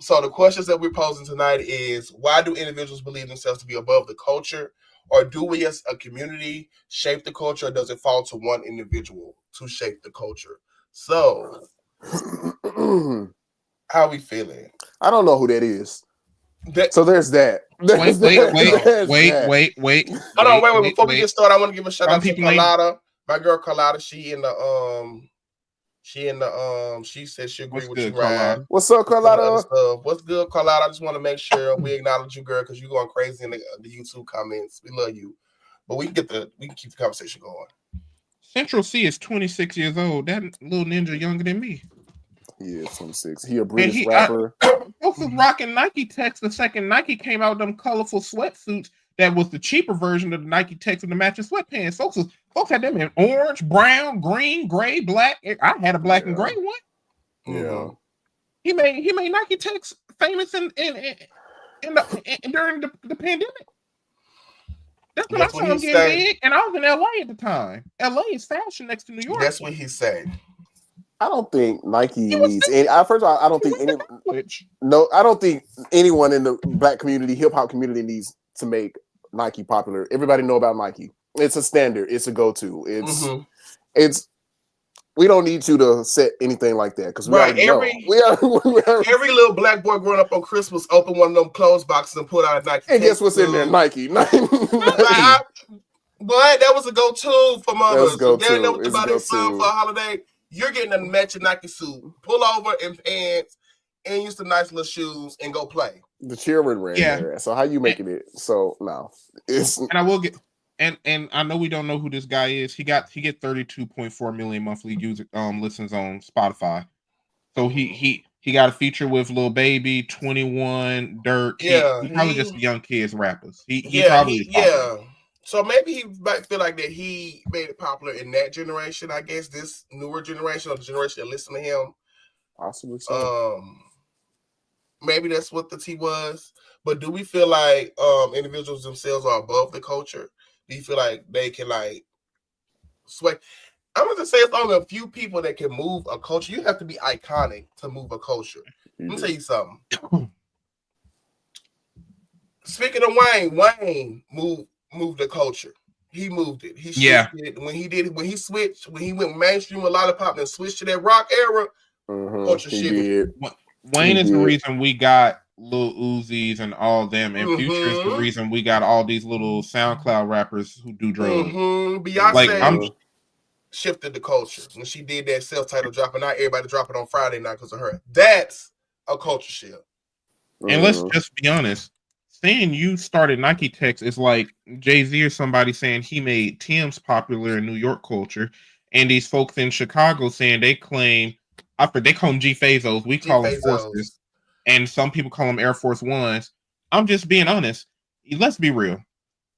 so the questions that we're posing tonight is, why do individuals believe themselves to be above the culture, or do we as a community shape the culture, or does it fall to one individual to shape the culture? So how we feeling? I don't know who that is. So there's that. Wait. Hold on, wait. Before we get started, I want to give a shout out to Carlotta. My girl Carlotta, she said she agreed with you, Ryan. What's up, Carlotta? What's good, Carlotta? I just want to make sure we acknowledge you, girl, because you're going crazy in the YouTube comments. We love you, but we can keep the conversation going. Central C is 26 years old. That little ninja younger than me. He is 26. He a British rapper. Folks was rocking Nike Techs the second Nike came out with them colorful sweatsuits. That was the cheaper version of the Nike Techs with the matching sweatpants. Folks had them in orange, brown, green, gray, black. I had a black and gray one. Yeah. He made Nike Techs famous during the pandemic. That's when I saw him get big, and I was in LA at the time. LA is fashion next to New York. That's what he said. I don't think Nike needs any. First of all, I don't think any. No, I don't think anyone in the black community, hip hop community, needs to make Nike popular. Everybody know about Nike. It's a standard. It's a go-to. It's. We don't need you to set anything like that because every little black boy growing up on Christmas opened one of them clothes boxes and pulled out a Nike. And guess what's in there? Nike. But that was a go-to for mothers. They know what to buy their son for a holiday. You're getting a matching Nike suit, pull over and pants, and use some nice little shoes and go play. The children ran there. So how you making it? So no, it's and I will get and I know we don't know who this guy is. He get 32.4 million monthly user listens on Spotify. So he got a feature with Lil Baby, 21, Dirk. Yeah, he probably just young kids rappers. He probably is popular. So maybe he might feel like that he made it popular in that generation. I guess this newer generation, or the generation that listen to him, Possibly so. Maybe that's what the T was. But do we feel like individuals themselves are above the culture? Do you feel like they can like sway? I'm gonna say it's only a few people that can move a culture. You have to be iconic to move a culture. Let me tell you something. Speaking of Wayne moved the culture. He moved it. He shifted when he switched, when he went mainstream with Lollipop and switched to that rock era, culture shifted. Wayne is the reason we got Lil Uzis and all them, and Future is the reason we got all these little SoundCloud rappers who do drugs. Beyonce shifted the culture when she did that self-titled drop, and not everybody drop it on Friday night because of her. That's a culture shift. And let's just be honest. Saying you started Nike Techs is like Jay-Z or somebody saying he made Tim's popular in New York culture, and these folks in Chicago saying they claim, they call them G-Fazos, we call them Forces, and some people call them Air Force Ones. I'm just being honest. Let's be real.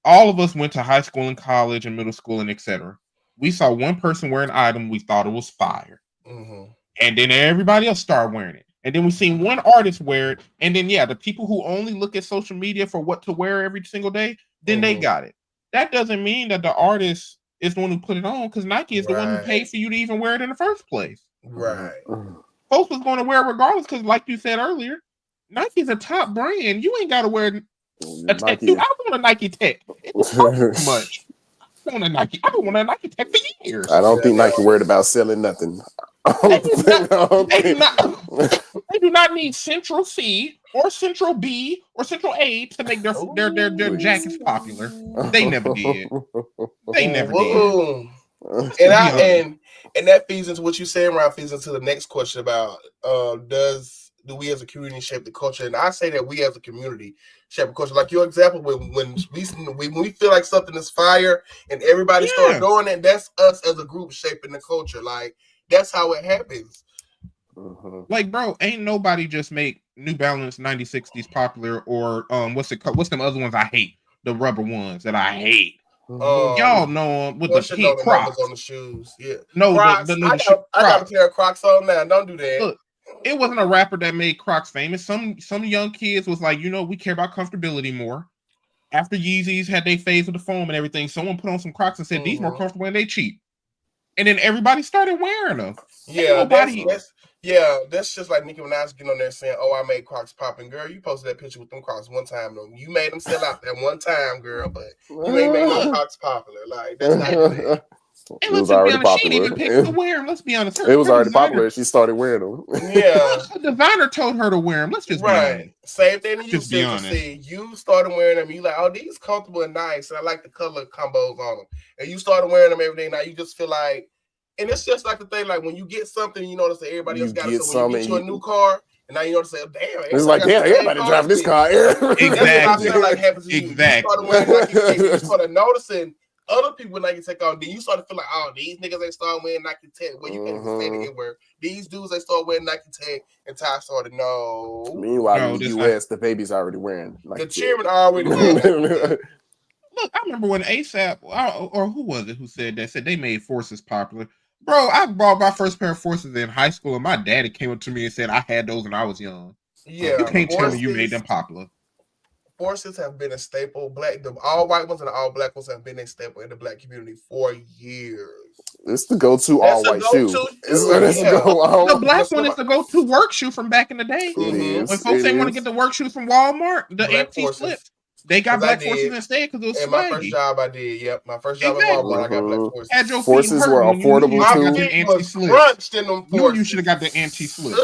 All of us went to high school and college and middle school and etc. We saw one person wear an item, we thought it was fire. And then everybody else started wearing it. And then we seen one artist wear it. And then, the people who only look at social media for what to wear every single day, then they got it. That doesn't mean that the artist is the one who put it on, because Nike is the one who paid for you to even wear it in the first place. Right. Folks was going to wear it regardless, because like you said earlier, Nike's a top brand. You ain't got to wear a tech. Dude, I want a Nike Tech. It was so much. I want a Nike Tech for years. I don't think Nike worried about selling nothing. They do not need Central C or Central B or Central A to make their jackets popular. They never did. And that feeds into what you're saying, Ryan, feeds into the next question about do we as a community shape the culture? And I say that we as a community shape the culture. Like your example, when we feel like something is fire and everybody starts doing it, that's us as a group shaping the culture. Like that's how it happens. Like, bro, ain't nobody just make New Balance 9060s popular or what's them other ones I hate? The rubber ones that I hate. Y'all know them with the pink Crocs on the shoes. Yeah. No, Crocs. I got a pair of Crocs on now. Don't do that. Look, it wasn't a rapper that made Crocs famous. Some young kids was like, we care about comfortability more. After Yeezys had their phase with the foam and everything, someone put on some Crocs and said these more comfortable and they cheap. And then everybody started wearing them. Yeah, that's just like Nicki Minaj getting on there saying, "Oh, I made Crocs popping." Girl, you posted that picture with them Crocs one time though. You made them sell out that one time, girl, but you ain't made no Crocs popular. Like that's not good. And let's just be honest, she didn't even pick to wear them. Let's be honest. It was already popular. She started wearing them. Yeah. The designer told her to wear them. Let's just be honest. Same thing you said to see. You started wearing them. You like, oh, these comfortable and nice. And I like the color combos on them. And you started wearing them every day. Now you just feel like, and it's just like the thing, like when you get something, you notice that everybody else got it. So when you get you a new car, and now you notice that, damn, it's like, damn, everybody driving this car. Exactly. That's what I feel like happens to you. Exactly. You started wearing Nike Tech. You started noticing other people with Nike Tech on. Then you started feeling like, oh, these niggas ain't start wearing Nike Tech. Well, you can't even say it where these dudes they start wearing Nike Tech, and Ty started Meanwhile, in the US, the baby's already wearing Nike the chairman already wearing. Look, I remember when ASAP or who was it who said they made Forces popular. Bro, I bought my first pair of Forces in high school, and my daddy came up to me and said I had those when I was young. Yeah, you can't tell me you made them popular. Forces have been a staple. The all white ones and the all black ones have been a staple in the black community for years. It's the go-to all white shoe. The black one is the go-to work shoe from back in the day. It is. When folks want to get the work shoes from Walmart, the anti-slips. They got black Forces instead because it was swaggy. My first job I did. Yep, my first job at Walmart, I got black Forces. Had your Forces were affordable too. Crunched in them Forces. You should have got the anti-slip.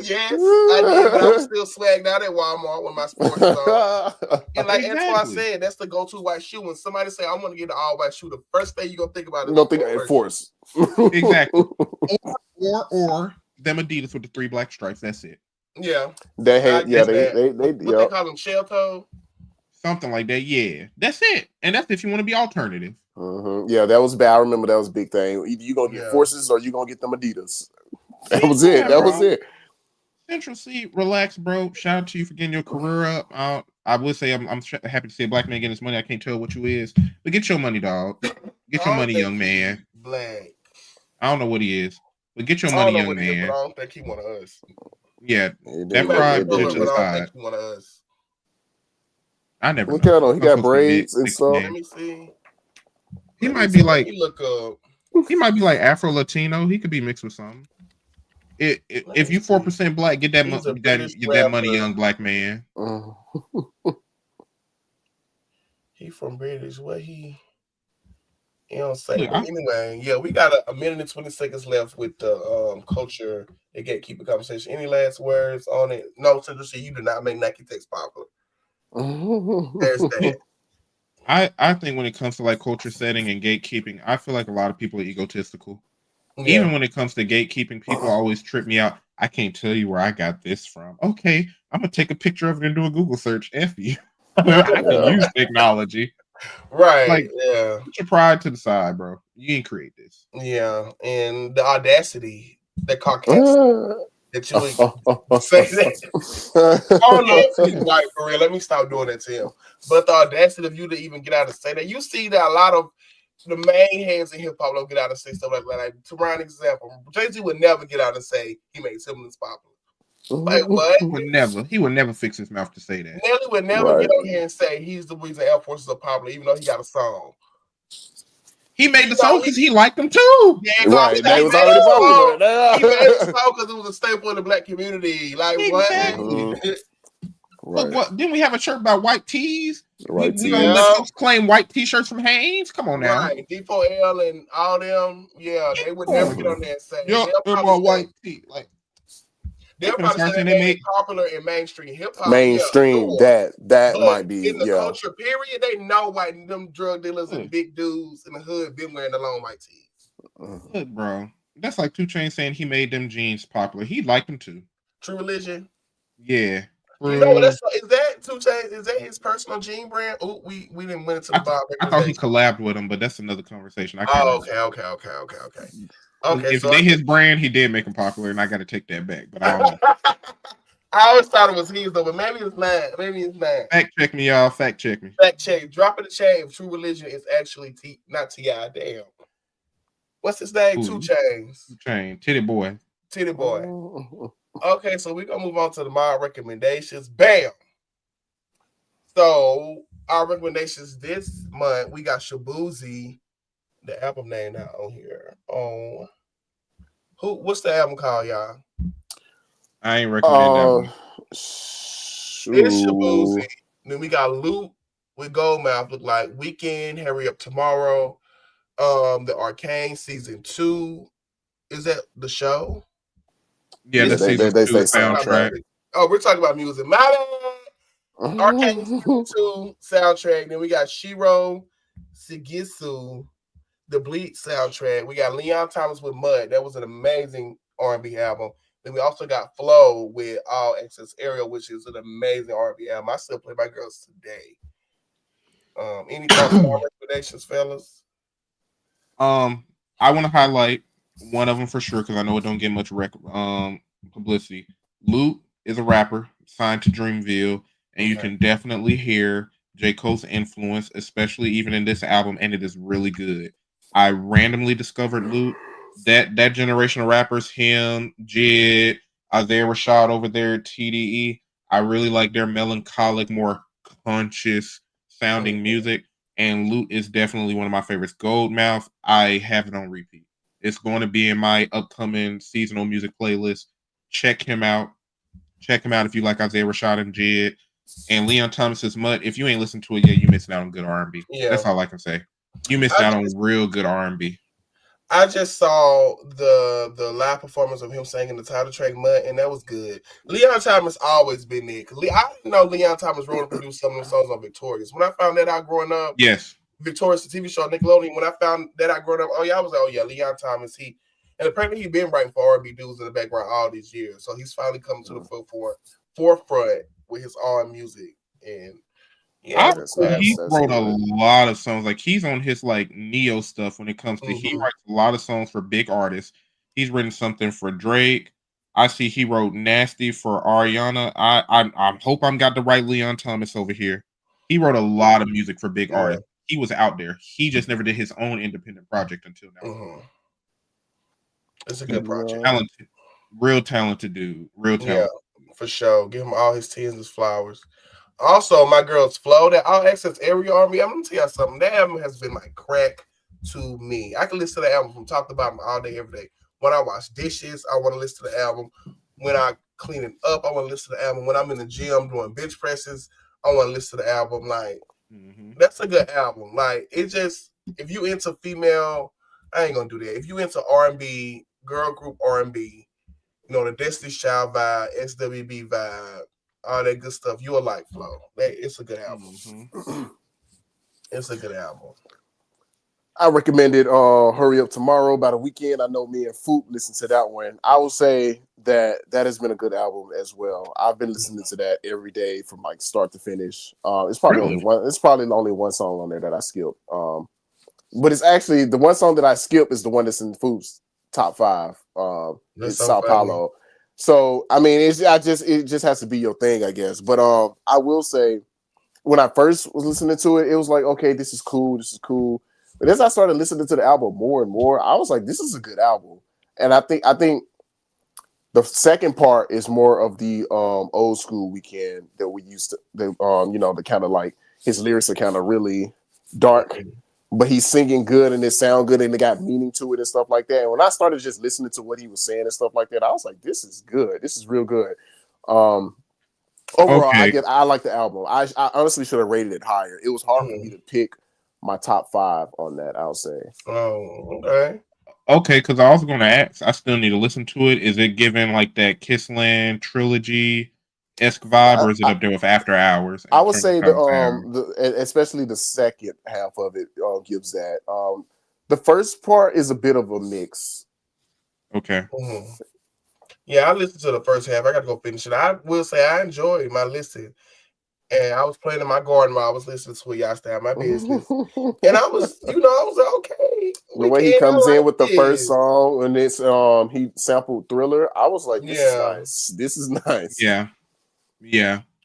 Yes, I did, but I was still swagged out at Walmart with my sports on. And like that's why I said that's the go-to white shoe. When somebody say I want to get an all white shoe, the first thing you're gonna think about is Force. Exactly. Or them Adidas with the 3 black stripes. That's it. Yeah. They call them shell toe. Something like that, yeah. That's it. And that's if you want to be alternative. Yeah, that was bad. I remember that was a big thing. Either you going to get Forces or you going to get them Adidas. That was it. That was it. Central C, relax, bro. Shout out to you for getting your career up. I would say I'm happy to see a black man getting his money. I can't tell what you is. But get your money, dog. Get your money, young man. Black. I don't know what he is. But get your money, young man. But I don't think he one of us. Yeah, that pride put to the side. I don't think he one of us. I never look at him. He got braids and stuff. Let me see. He might be like Afro Latino. He could be mixed with something. If you 4% black, get that money, young black man. He from British. What he don't say. But anyway, yeah, we got a minute and 20 seconds left with the culture and gatekeeping conversation. Any last words on it? No, Tennessee, you do not make Nike text popular. There's that. I think when it comes to like culture setting and gatekeeping, I feel like a lot of people are egotistical. Yeah. Even when it comes to gatekeeping, people always trip me out. I can't tell you where I got this from. Okay, I'm gonna take a picture of it and do a Google search. F you. I can use technology. Right. Like, put your pride to the side, bro. You didn't create this. Yeah, and the audacity, the Caucasian that you say that. I don't know if he's white for real. Let me stop doing that to him. But the audacity of you to even get out and say that. You see that a lot of the main hands in hip hop don't get out and say stuff like that. Like, to run an example, Jay-Z would never get out and say he made Timberlands popular. Like, what? He would never fix his mouth to say that. Nelly would never get on here and say he's the reason Air Forces are popular, even though he got a song. He made the song because he liked them too. Yeah, right. They was already popular. He made the song because it was a staple in the black community. Like, what? Right. What? Didn't we have a shirt about white tees? We don't let folks claim white t-shirts from Hanes. Come on now. Right. D4L and all them. Yeah, they would never get on there and say. They're more white tee. Like, they're probably saying they made popular in mainstream hip hop. Mainstream, that might be in the culture. Period. They know white them drug dealers and big dudes in the hood been wearing the long white tees. Good, bro. That's like 2 Chainz saying he made them jeans popular. He liked them too. True Religion. Yeah. You know what? Is that 2 Chainz? Is that his personal jean brand? Oh, we didn't win it to the bottom. I thought he collabed with him, but that's another conversation. Okay. Okay, if they his brand, he did make him popular, and I got to take that back. But I don't know. I always thought it was his, though, but maybe it's not. Fact check me, y'all. Fact check me. Fact check. Drop in the chain. True Religion is actually not T.I. Damn. What's his name? 2 Chainz. 2 Chainz. Titty Boy. Okay, so we're going to move on to my recommendations. Bam! So, our recommendations this month, we got Shabuzi, the album name now on here. What's the album called, y'all? I ain't recommend that one. It's Shabuzi. Then we got Loot with Goldmouth, look like Weekend, Hurry Up Tomorrow. The Arcane Season 2. Is that the show? Yeah, they say soundtrack. We're talking about music. My bad. Arcane Season 2 soundtrack. Then we got Shiro Sigisu, the Bleach soundtrack. We got Leon Thomas with Mud. That was an amazing R&B album. Then we also got Flow with All Access Area, which is an amazing R&B album. I still play my girls today. Any thoughts on our recommendations, fellas? I want to highlight one of them for sure because I know it don't get much publicity. Loot is a rapper signed to Dreamville, and you can definitely hear J. Cole's influence, especially even in this album, and it is really good. I randomly discovered Loot. That generation of rappers, him, Jid, Isaiah Rashad over there, TDE, I really like their melancholic, more conscious sounding music, and Loot is definitely one of my favorites. Goldmouth, I have it on repeat. It's going to be in my upcoming seasonal music playlist. Check him out. Check him out if you like Isaiah Rashad and Jid. And Leon Thomas's Mud. If you ain't listened to it yet, you missing out on good R&B. Yeah. That's all I can say. You missed out on real good R&B. I just saw the live performance of him singing the title track Mud, and that was good. Leon Thomas always been there. I didn't know Leon Thomas wrote and produced some of the songs on Victorious. When I found that out growing up, yes. Victorious, the TV show, Nickelodeon, when I found that out growing up, I was like, Leon Thomas, and apparently he's been writing for R&B dudes in the background all these years. So he's finally coming to the forefront with his own music. And he wrote a lot of songs. Like he's on his like Neo stuff when it comes to he writes a lot of songs for big artists. He's written something for Drake. I see he wrote Nasty for Ariana. I hope I'm got the right Leon Thomas over here. He wrote a lot of music for big artists. He was out there. He just never did his own independent project until now. It's a good project. Talented, real talented dude. Real talented. Yeah, for sure. Give him all his tens as flowers. Also, my girl's Flow, that All Access Area Army. I'm gonna tell you something. That album has been like crack to me. I can listen to the album from top to bottom all day, every day. When I wash dishes, I want to listen to the album. When I clean it up, I want to listen to the album. When I'm in the gym doing bench presses, I want to listen to the album. Like, that's a good album. Like, it just, if you into female, I ain't gonna do that. If you into R&B, girl group R&B, you know, the Destiny's Child vibe, SWB vibe, all that good stuff, you will like Flow. It's a good album. It's a good album. I recommended Hurry Up Tomorrow by The Weeknd. I know me and Foop listened to that one. I will say that has been a good album as well. I've been listening to that every day from like start to finish. It's probably only one song on there that I skipped. But it's actually the one song that I skipped is the one that's in Foop's top 5. It's so Sao Paulo. So I mean, it just has to be your thing, I guess. But I will say, when I first was listening to it, it was like, okay, this is cool. But as I started listening to the album more and more, I was like, this is a good album. And I think the second part is more of the old school Weeknd that we used to, the kind of like his lyrics are kind of really dark, but he's singing good and it sound good and it got meaning to it and stuff like that. And when I started just listening to what he was saying and stuff like that, I was like, this is good. This is real good. Overall, I like the album. I honestly should have rated it higher. It was hard for me to pick my top 5 on that, I'll say. Oh, okay. Okay, because I was going to ask, I still need to listen to it. Is it given like that Kissland trilogy-esque vibe, or is it up there with After Hours? I would say especially the second half of it gives that. The first part is a bit of a mix. Okay. Yeah, I listened to the first half. I got to go finish it. I will say I enjoyed my listen. And I was playing in my garden while I was listening to it. Y'all stay out my business. And I was like, okay. The way he comes in with the first song and it's he sampled Thriller, I was like, this is nice. This is nice. Yeah.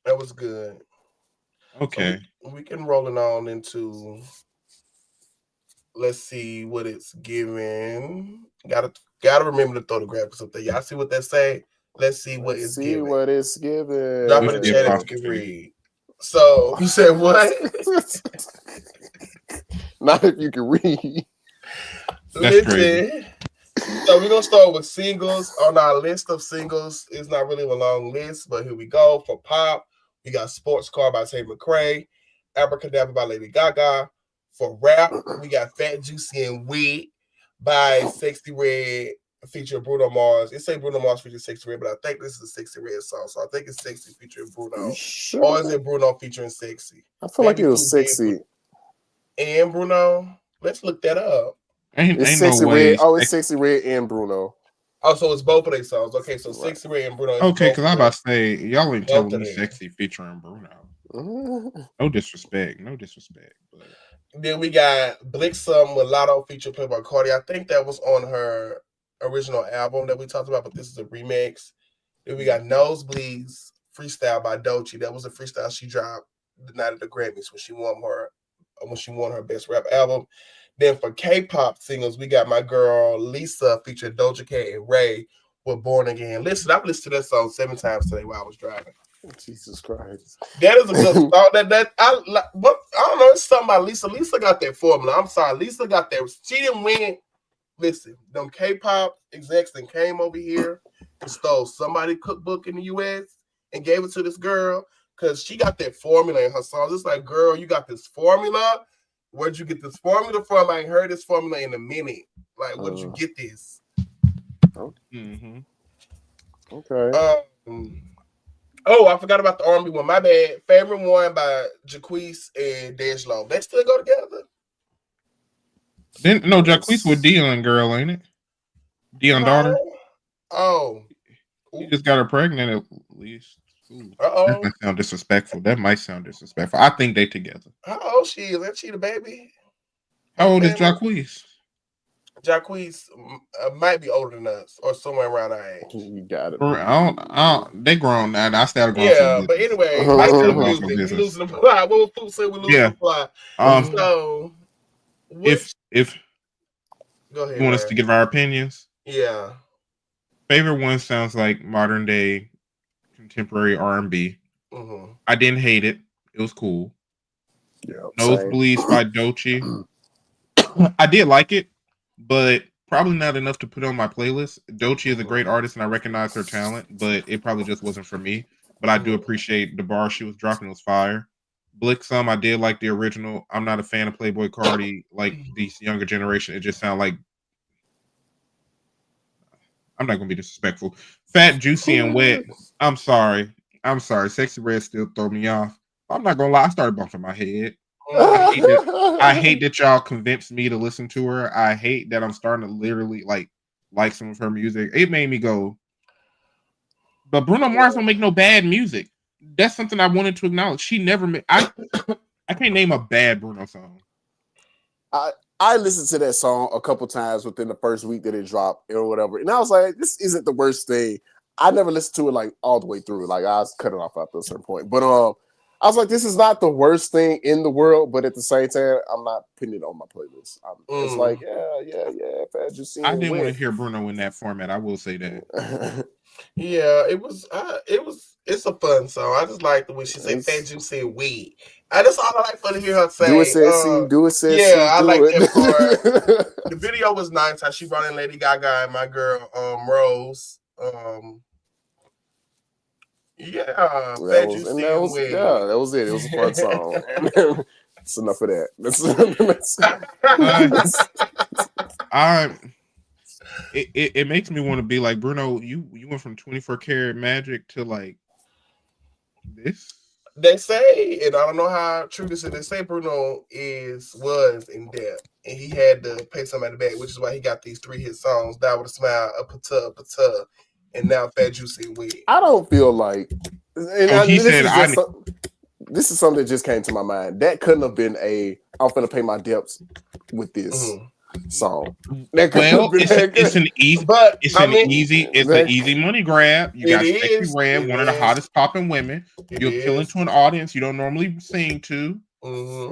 That was good. Okay. So we can roll it on into, let's see what it's giving. Gotta remember to throw the graphics up there. Y'all see what that say? Let's see what it's giving. What it's giving. Drop in the chat if you can read. So you said what? Not if you can read. Listen. So we're gonna start with singles on our list of singles. It's not really a long list, but here we go. For pop, we got Sports Car by Tay McCrae, Abracadabra by Lady Gaga. For rap, we got Fat Juicy and Weed by Sexy Red featuring Bruno Mars. It say Bruno Mars featuring Sexy Red, but I think this is a Sexy Red song, so I think it's Sexy featuring Bruno. Sure. Or is it Bruno featuring Sexy? I feel like it was Sexy. And Bruno? Let's look that up. It's Sexy Red. Oh, it's Sexy Red and Bruno. Oh, so it's both of their songs. Okay, so Sexy Red and Bruno. Okay, because I'm about to say, y'all ain't telling me Sexy featuring Bruno. No disrespect. But then we got Blixum with Lotto featuring Playboy Cardi. I think that was on her original album that we talked about, but this is a remix. Then we got Nosebleeds Freestyle by Doechii. That was a freestyle she dropped the night of the Grammys when she won her best rap album. Then for K-pop singles, we got my girl Lisa featuring Doja Cat and Ray with Born Again. Listen, I've listened to that song 7 times today while I was driving. Jesus Christ. That is a good song. I don't know. It's something about Lisa. Lisa got that formula. I'm sorry. Lisa got that. She didn't win. Listen, them K-pop execs that came over here and stole somebody's cookbook in the U.S. and gave it to this girl because she got that formula in her songs. It's like, girl, you got this formula. Where'd you get this formula from? I ain't heard this formula in a minute. Like, where'd you get this? Okay. Oh, I forgot about the R&B one. My bad. Favorite one by Jacquees and D'Angelo. They still go together? No, Jacquees with Dion girl, ain't it? Dion daughter. Oh. He just got her pregnant at least. That might sound disrespectful. I think they together. How old she is? Isn't she the baby? How old is Jacquees? Jacquees might be older than us or somewhere around our age. You got it. They grown now. I started going. Yeah, but anyway, I we losing the fly. What was Food say? We losing the fly. So, if go ahead, you want us to give our opinions, Yeah. Favorite one sounds like modern day contemporary R&B. Mm-hmm. I didn't hate it. It was cool. Yeah, Nosebleeds by Doechii. I did like it, but probably not enough to put on my playlist. Doechii is a great artist, and I recognize her talent, but it probably just wasn't for me. But I do appreciate the bar she was dropping was fire. Blicksome, I did like the original. I'm not a fan of Playboy Cardi like this younger generation. It just sounds like, I'm not gonna be disrespectful. Fat, Juicy, and Wet. I'm sorry. Sexy Red still throw me off. I'm not gonna lie. I started bumping my head. I hate that y'all convinced me to listen to her. I hate that I'm starting to literally like some of her music. It made me go. But Bruno Mars don't make no bad music. That's something I wanted to acknowledge. She never made. I can't name a bad Bruno song. I listened to that song a couple times within the first week that it dropped or whatever, and I was like, this isn't the worst thing. I never listened to it like all the way through. Like I was cutting off after a certain point, but I was like, this is not the worst thing in the world, but at the same time, I'm not putting it on my playlist. It's like, yeah. Fat Juicy. I didn't want to hear Bruno in that format. I will say that. Yeah, it's a fun song. I just like the way she said Fat Juicy and weed. That's all I like for to hear her say. Do it sexy, do it sexy. Yeah, I like it. that part. The video was nice. How she brought in Lady Gaga and my girl Rose. Yeah, Fat Juicy and weed. Yeah, that was it. It was a fun song. That's enough of that. It makes me want to be like Bruno. You went from 24 karat magic to like this. They say, and I don't know how true this is. They say Bruno was in debt, and he had to pay somebody back, which is why he got these 3 hit songs: "Die with a Smile," "Up a Tub," and now "Fat Juicy and Weed." I don't feel like. This is something that just came to my mind. That couldn't have been I'm finna pay my debts with this song. Well, it's an easy money grab. You got Sexy Red, one of the hottest popping women. You're appealing to an audience you don't normally sing to.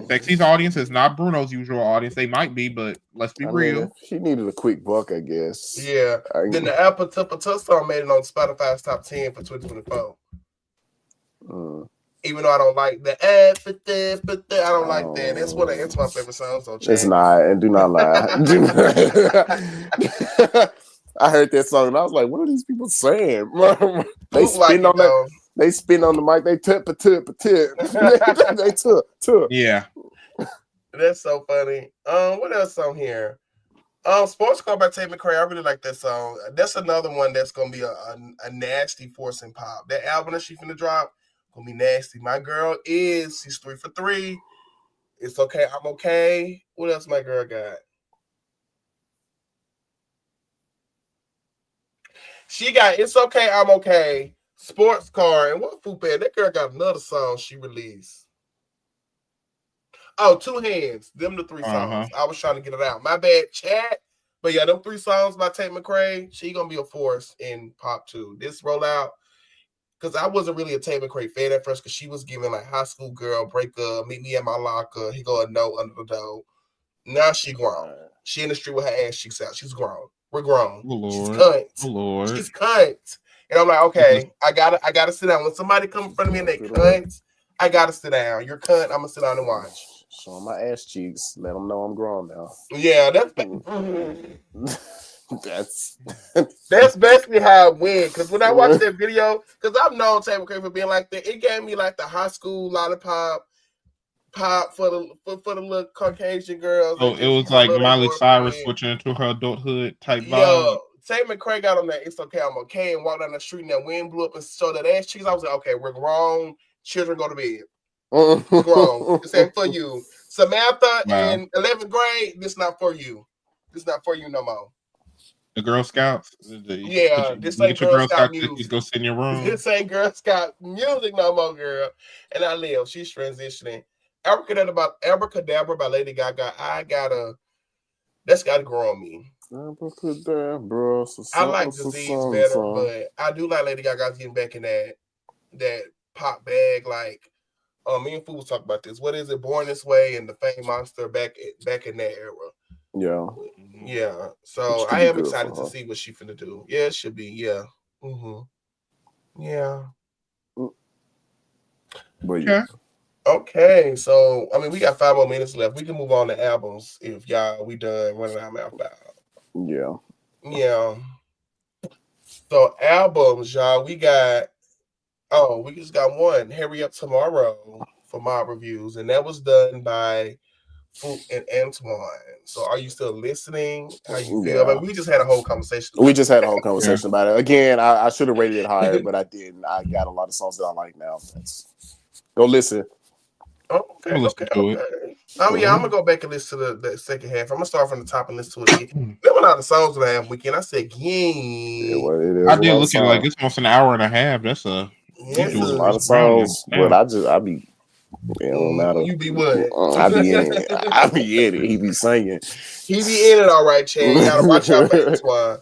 Sexy's audience is not Bruno's usual audience. They might be, but let's be real. She needed a quick buck, I guess. Yeah. Then the Apple Tuppa song made it on Spotify's top 10 for 2024. Even though I don't like the I don't like that. It's my favorite song. So it's not, and do not lie. I heard that song and I was like, what are these people saying? They spin on that. They spin on the mic. They tip. They took. Yeah. That's so funny. What else on here? Sports Car by Tate McRae. I really like that song. That's another one that's gonna be a nasty force in pop. That album that she's gonna drop gonna be nasty. My girl she's 3 for 3. It's okay. I'm okay. What else my girl got? She got It's Okay, I'm Okay, Sports Car, and what food bad? That girl got another song she released. Oh, Two Hands. Them the 3 songs. I was trying to get it out. My bad, chat. But yeah, them 3 songs by Tate McRae, she gonna be a force in pop too. This rollout, because I wasn't really a Tate McRae fan at first, because she was giving like High School Girl, Break Up, Meet Me at My Locker, He Go a Note Under the Door. Now she grown. She in the street with her ass cheeks out. She's grown. We're grown. She's cunt. She's cunt. And I'm like, okay, I gotta sit down. When somebody come in front of me and they cunt, I gotta sit down. You're cunt. I'm gonna sit down and watch. Showing my ass cheeks. Let them know I'm grown now. Yeah, that's basically how it went. Because when I watched that video, because I've known Tate McRae for being like that, it gave me like the high school lollipop pop for the little Caucasian girls. So it was like Miley Cyrus switching into her adulthood type vibe. Tate McRae got on that It's Okay, I'm Okay, and walked down the street and that wind blew up and showed that ass cheeks. I was like, okay, we're grown. Children go to bed. We're grown. This ain't for you. Samantha in 11th grade, this not for you. This not for you no more. The Girl Scouts? This ain't Girl Scout music. Go sit in your room. This ain't Girl Scout music no more, girl. And I live. She's transitioning. Abracadabra by Lady Gaga. That's gotta grow on me. Abracadabra. I like Disease better, but I do like Lady Gaga's getting back in that pop bag. Like, me and Fu was talking about this. What is it? Born This Way and the Fame Monster back in that era. Yeah. Yeah. So I am excited to see what she finna do. Yeah, it should be. Yeah. Yeah. But yeah. Okay, so I mean, we got 5 more minutes left. We can move on to albums if we done running our mouth out. Yeah. Yeah. So albums, y'all, we just got one. Hurry Up Tomorrow for Mob Reviews, and that was done by Fook and Antoine. So are you still listening? How you feel? I mean, we just had a whole conversation. We just had a whole conversation about it. Again, I should have rated it higher, but I didn't. I got a lot of songs that I like now. Go listen. Okay. I mean, I'm gonna go back and listen to the second half. I'm gonna start from the top and listen to it again. There were a lot of songs that I have weekend. I said, I did look at like it's almost an hour and a half. That's a lot of songs, but I be. It don't matter. You be what? I be in it. I be in it. He be singing. He be in it, all right, Chad. You gotta watch out for Antoine.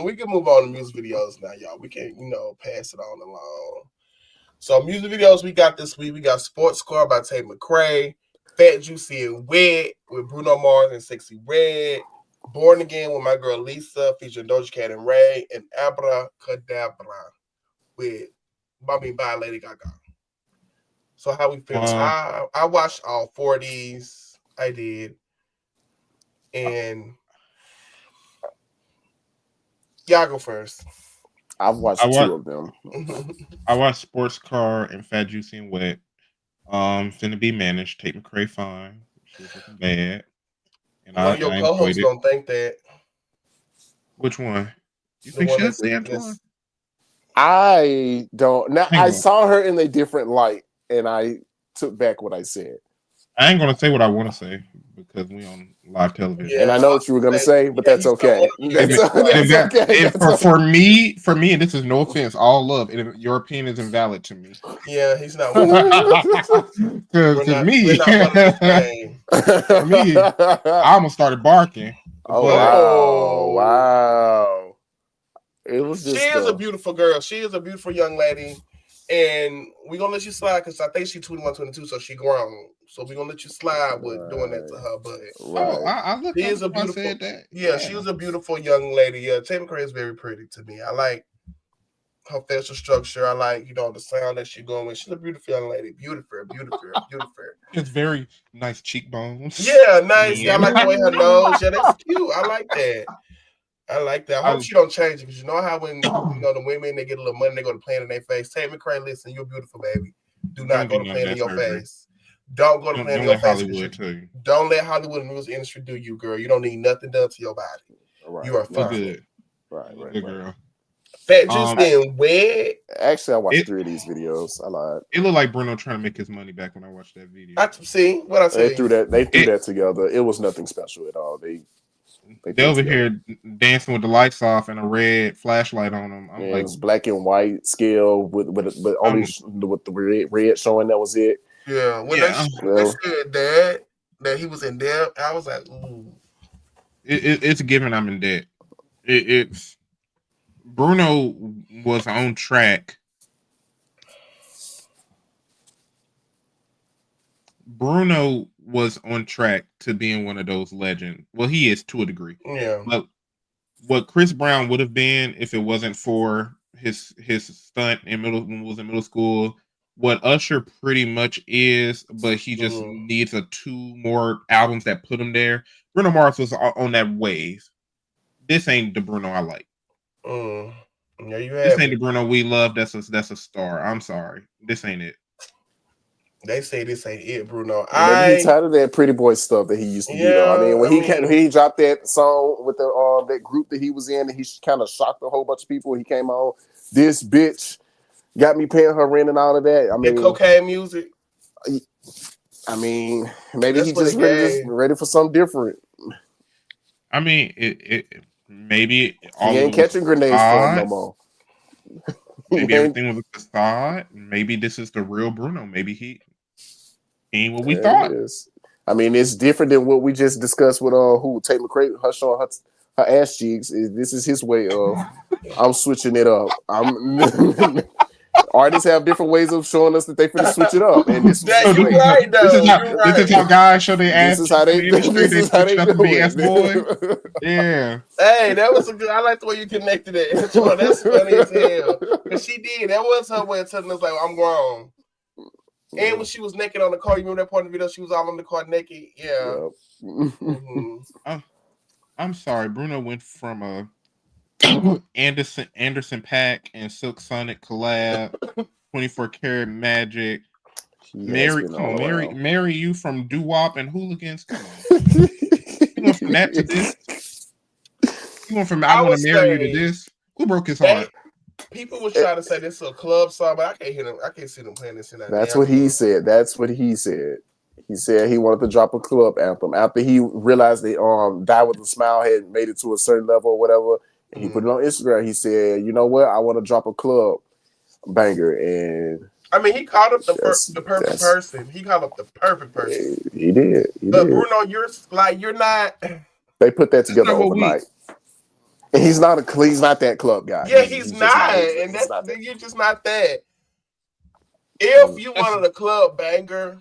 We can move on to music videos now, y'all. We can, pass it on along. So music videos we got this week. We got Sports Car by Tate McRae, Fat Juicy and Wet with Bruno Mars and Sexy Red, Born Again with my girl Lisa featuring Doja Cat and Ray, and Abracadabra by Lady Gaga. So how we feel? I watched all 4 of these. I did. And y'all go first. I've watched 2 of them. I watched Sports Car and Fat Juicy and Wet. Finna be managed. Tate McRae fine. She was looking bad. And one of your co-hosts don't think that. Which one? You think she is Antoine? I don't. Now I saw her in a different light, and I took back what I said. I ain't gonna say what I want to say because we on live television. Yeah, and I know what you were gonna say, but that's okay. For me, and this is no offense, all love. And your opinion is invalid to me. Yeah, he's not. To me, I almost started barking. Wow! It was just. She is a beautiful girl. She is a beautiful young lady. And we're going to let you slide because I think she's 21, 22, so she grown. So we're going to let you slide with doing that to her. But I looked she is a beautiful, said that. Yeah, she was a beautiful young lady. Yeah, Tate McRae is very pretty to me. I like her facial structure. I like, the sound that she's going with. She's a beautiful young lady. Beautiful. It's very nice cheekbones. Yeah, nice. Yeah. I like the way her nose. Yeah, that's cute. I like that. I hope she don't change it because you know how when the women they get a little money, they go to playing in their face. Tate McRae, listen, you're beautiful, baby. Do not go to playing in your face. Don't go to playing in your face. Don't let Hollywood and music industry do you, girl. You don't need nothing done to your body. Right. You are fine. Good. Right. Girl. Fat Juice and Wet. Actually, I watched 3 of these videos. I lied. It looked like Bruno trying to make his money back when I watched that video. See what I said. They threw that together. It was nothing special at all. They over here dancing with the lights off and a red flashlight on them. It was black and white scale with only with the red showing. That was it. Yeah, when they said that he was in debt, I was like, ooh. It's given I'm in debt. It's Bruno was on track. Bruno was on track to being one of those legends. Well, he is to a degree. Yeah. But what Chris Brown would have been if it wasn't for his stunt when he was in middle school, what Usher pretty much is, but he just needs 2 more albums that put him there. Bruno Mars was on that wave. This ain't the Bruno I like. Yeah, this ain't the Bruno we love. That's a star. I'm sorry. This ain't it. They say this ain't it, Bruno. He's tired of that pretty boy stuff that he used to do. Though. I mean, when he dropped that song with the that group that he was in, and he kind of shocked a whole bunch of people. He came on, this bitch got me paying her rent and all of that. I mean, cocaine music. I mean, maybe he's just ready for something different. I mean, maybe he ain't catching grenades for him no more. Maybe everything was a facade. Maybe this is the real Bruno. Maybe he ain't what we thought. I mean, it's different than what we just discussed with Tate McRae, her showing her ass cheeks. This is his way of I'm switching it up. Artists have different ways of showing us that they finna switch it up, and this you're right though. This is how guys show their ass. This is how they do it. Yeah. Hey, that was a good. I like the way you connected it. That's funny as hell. Because she did. That was her way of telling us like, I'm grown. And when she was naked on the car, you remember that part of the video? She was all on the car naked. Yeah. Mm-hmm. I'm sorry, Bruno went from a Anderson .Paak and Silk Sonic collab, 24 Karat Magic. Marry you from Doo Wop and Hooligans. Come on. You went from that to this. You went from I want to marry you to this. Who broke his heart? People was trying to say this is a club song, but I can't hear them. I can't see them playing this in that. That's what he said. He said he wanted to drop a club anthem after he realized that Die With a Smile had made it to a certain level or whatever. And he put it on Instagram. He said, "You know what? I want to drop a club banger." And I mean, he called up the perfect person. He called up the perfect person. He did. But Bruno, you're not. They put that together overnight. And he's not that club guy. Yeah, he's not. And you're just not that. If you wanted a club banger,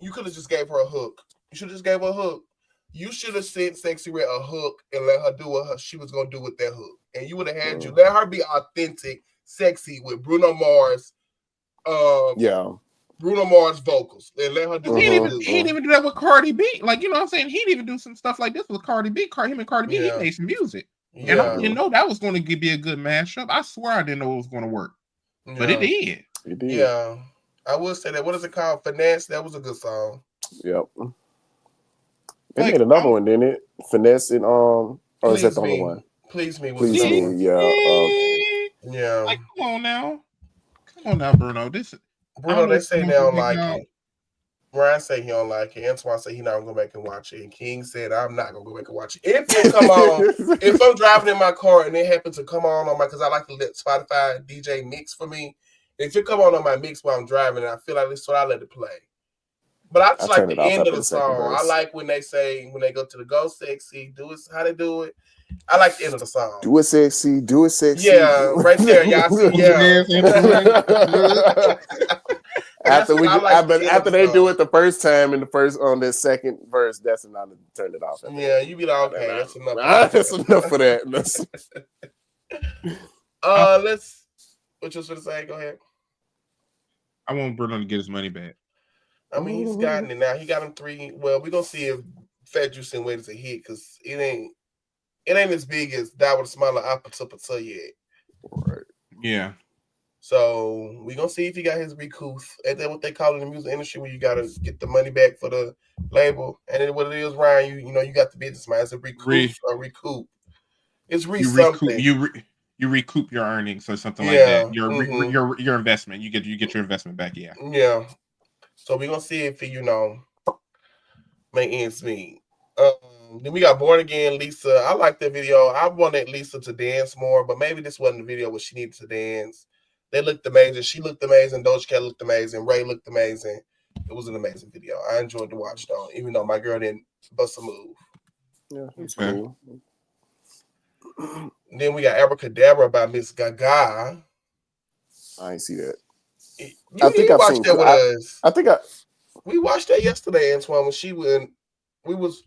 you could have just gave her a hook. You should have just gave her a hook. You should have sent Sexy Red a hook and let her do what she was gonna do with that hook. And you would have had you let her be authentic, sexy with Bruno Mars. Bruno Mars vocals. And let her do he didn't even do that with Cardi B. Like, you know what I'm saying? He didn't even do some stuff like this with Cardi B. Him and Cardi B, he made some music. Yeah. And I didn't know that was going to be a good mashup. I swear I didn't know it was going to work. Yeah. But it did. Yeah. I would say that. What is it called? Finesse? That was a good song. Yep. They made another one, didn't it? Finesse and or is that the only one? Please Me. Yeah. Like, come on now, Bruno. Bruno, they say they don't like it. Ryan say he don't like it. Antoine say he not gonna go back and watch it. And King said I'm not gonna go back and watch it. If it come on, if I'm driving in my car and it happens to come on my, because I like to let Spotify DJ mix for me. If it come on my mix while I'm driving, and I feel like this, so I let it play. But I just like the end of the song. I like when they go to the Go Sexy, do it how they do it. I like the end of the song. Do it sexy, do it sexy. Yeah, right there. Y'all see, yeah. After they do it the first time in the first on the second verse, that's enough to turn it off. Yeah, you be like, okay, that's enough. That's enough for that. Let's. What you was gonna say? Go ahead. I want Bruno to get his money back. I mean, he's gotten it now. He got him 3. Well, we're gonna see if Fat Juice and Wade is a hit because it ain't as big as Die With a Smile or Appa yet. Right. Yeah. So we're gonna see if he got his recoup. Ain't that what they call it in the music industry, where you gotta get the money back for the label? And then what it is, Ryan, you know, you got the business man. It's a recoup. It's something. You recoup your earnings or something like that. Your investment. You get your investment back. Yeah. Yeah. So we're gonna see if he, make ends meet. Then we got Born Again Lisa. I like that video. I wanted Lisa to dance more, but maybe this wasn't the video where she needed to dance. They looked amazing. She looked amazing. Doja Cat looked amazing. Ray looked amazing. It was an amazing video. I enjoyed to watch though, even though my girl didn't bust a move. Yeah, it's cool. Then we got Abracadabra by Miss Gaga. I ain't see that. I think I've seen that with us. We watched that yesterday, Antoine, when she went. We was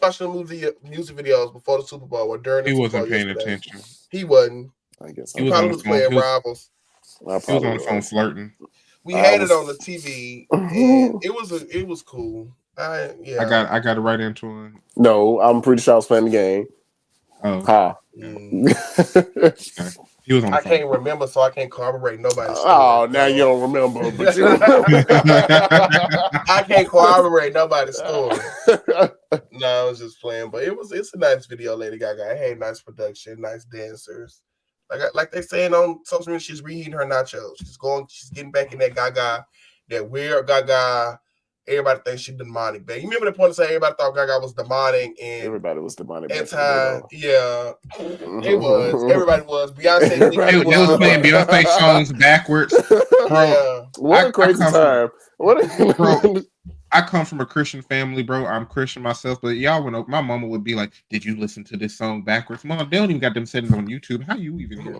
watching the music videos before the Super Bowl or during the Super Bowl. He wasn't paying attention. He wasn't. I guess he probably was playing Rivals. He was on the phone flirting. We had it on the TV, and it was cool. I got it right, Antoine. No, I'm pretty sure I was playing the game. Oh. Ha. Okay. He was on the phone. Can't remember, so I can't corroborate nobody's story. Oh, now you don't remember, but you I can't corroborate nobody's story. No, I was just playing, but it's a nice video, Lady Gaga. It had nice production, nice dancers. Like they saying on social media, she's reheating her nachos. She's getting back in that Gaga, that weird Gaga. Everybody thinks she's demonic, babe. You remember the point of saying everybody thought Gaga was demonic and everybody was demonic. It was. Everybody was. Beyonce. They was playing Beyonce songs backwards. Yeah. What a crazy time. I come from a Christian family, bro. I'm Christian myself, but y'all would know. My mama would be like, "Did you listen to this song backwards?" Mom, they don't even got them settings on YouTube. How you even hear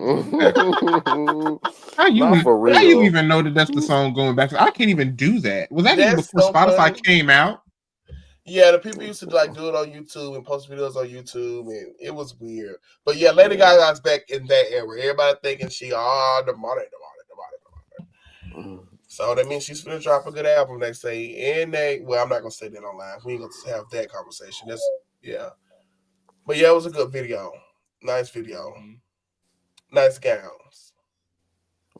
How you even know that that's the song going backwards? I can't even do that. Was that even before Spotify funny. came out? Yeah, the people used to like do it on YouTube and post videos on YouTube, and it was weird. But yeah, Lady Gaga's back in that era. Everybody thinking she the money. So that means she's gonna drop a good album. They say, I'm not gonna say that online. We ain't gonna have that conversation. But yeah, it was a good video. Nice video. Nice gowns.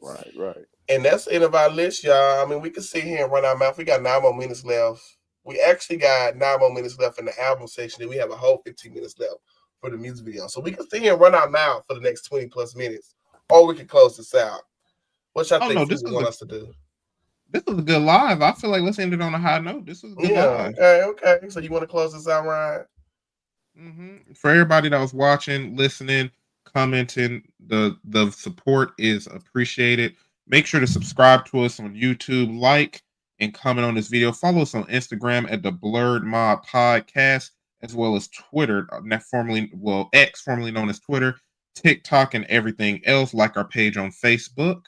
Right. And that's the end of our list, y'all. I mean, we can sit here and run our mouth. We got 9 more minutes left. We actually got 9 more minutes left in the album section, and we have a whole 15 minutes left for the music video. So we can sit here and run our mouth for the next 20 plus minutes, or we can close this out. What y'all think you want us to do? This was a good live. I feel like let's end it on a high note. This was a good live. Okay. So you want to close this out, Ryan? Mm-hmm. For everybody that was watching, listening, commenting, the support is appreciated. Make sure to subscribe to us on YouTube, like and comment on this video. Follow us on Instagram at the Blerd Mob Podcast, as well as Twitter, X, formerly known as Twitter, TikTok, and everything else. Like our page on Facebook.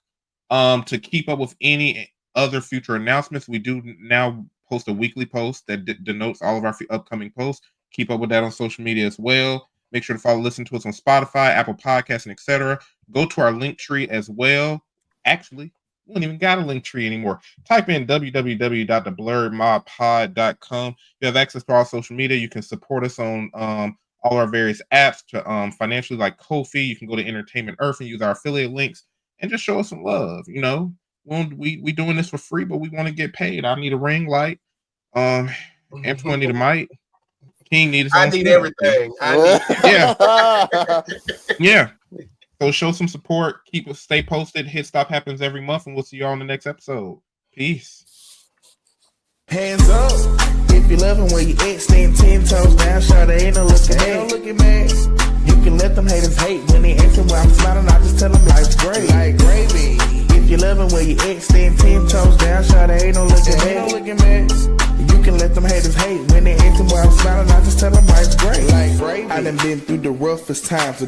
To keep up with any other future announcements, we do now post a weekly post that denotes all of our upcoming posts. Keep up with that on social media as well. Make sure to listen to us on Spotify, Apple Podcasts, and etc. Go to our link tree as well. Actually, we don't even got a link tree anymore. Type in www.theblerdmobpod.com. You have access to our social media. You can support us on all our various apps to financially, like Ko-fi. You can go to Entertainment Earth and use our affiliate links and just show us some love. You know, we doing this for free, but we want to get paid. I need a ring light. Antoine need a mic. King need his own. I need everything. Yeah. So show some support. Stay posted. Hit Stop happens every month, and we'll see you all in the next episode. Peace. Hands up. If you love him when you ex, stand 10 toes down. Shout out, ain't no looking man. You can let them haters hate when they asking why I'm smiling. I just tell them life's great, like gravy. If you love him when you ex, stand 10 toes down. Shout out, ain't no looking man. You can let them haters hate when they asking why I'm smiling. I just tell them life's great, like gravy. I done been through the roughest times. So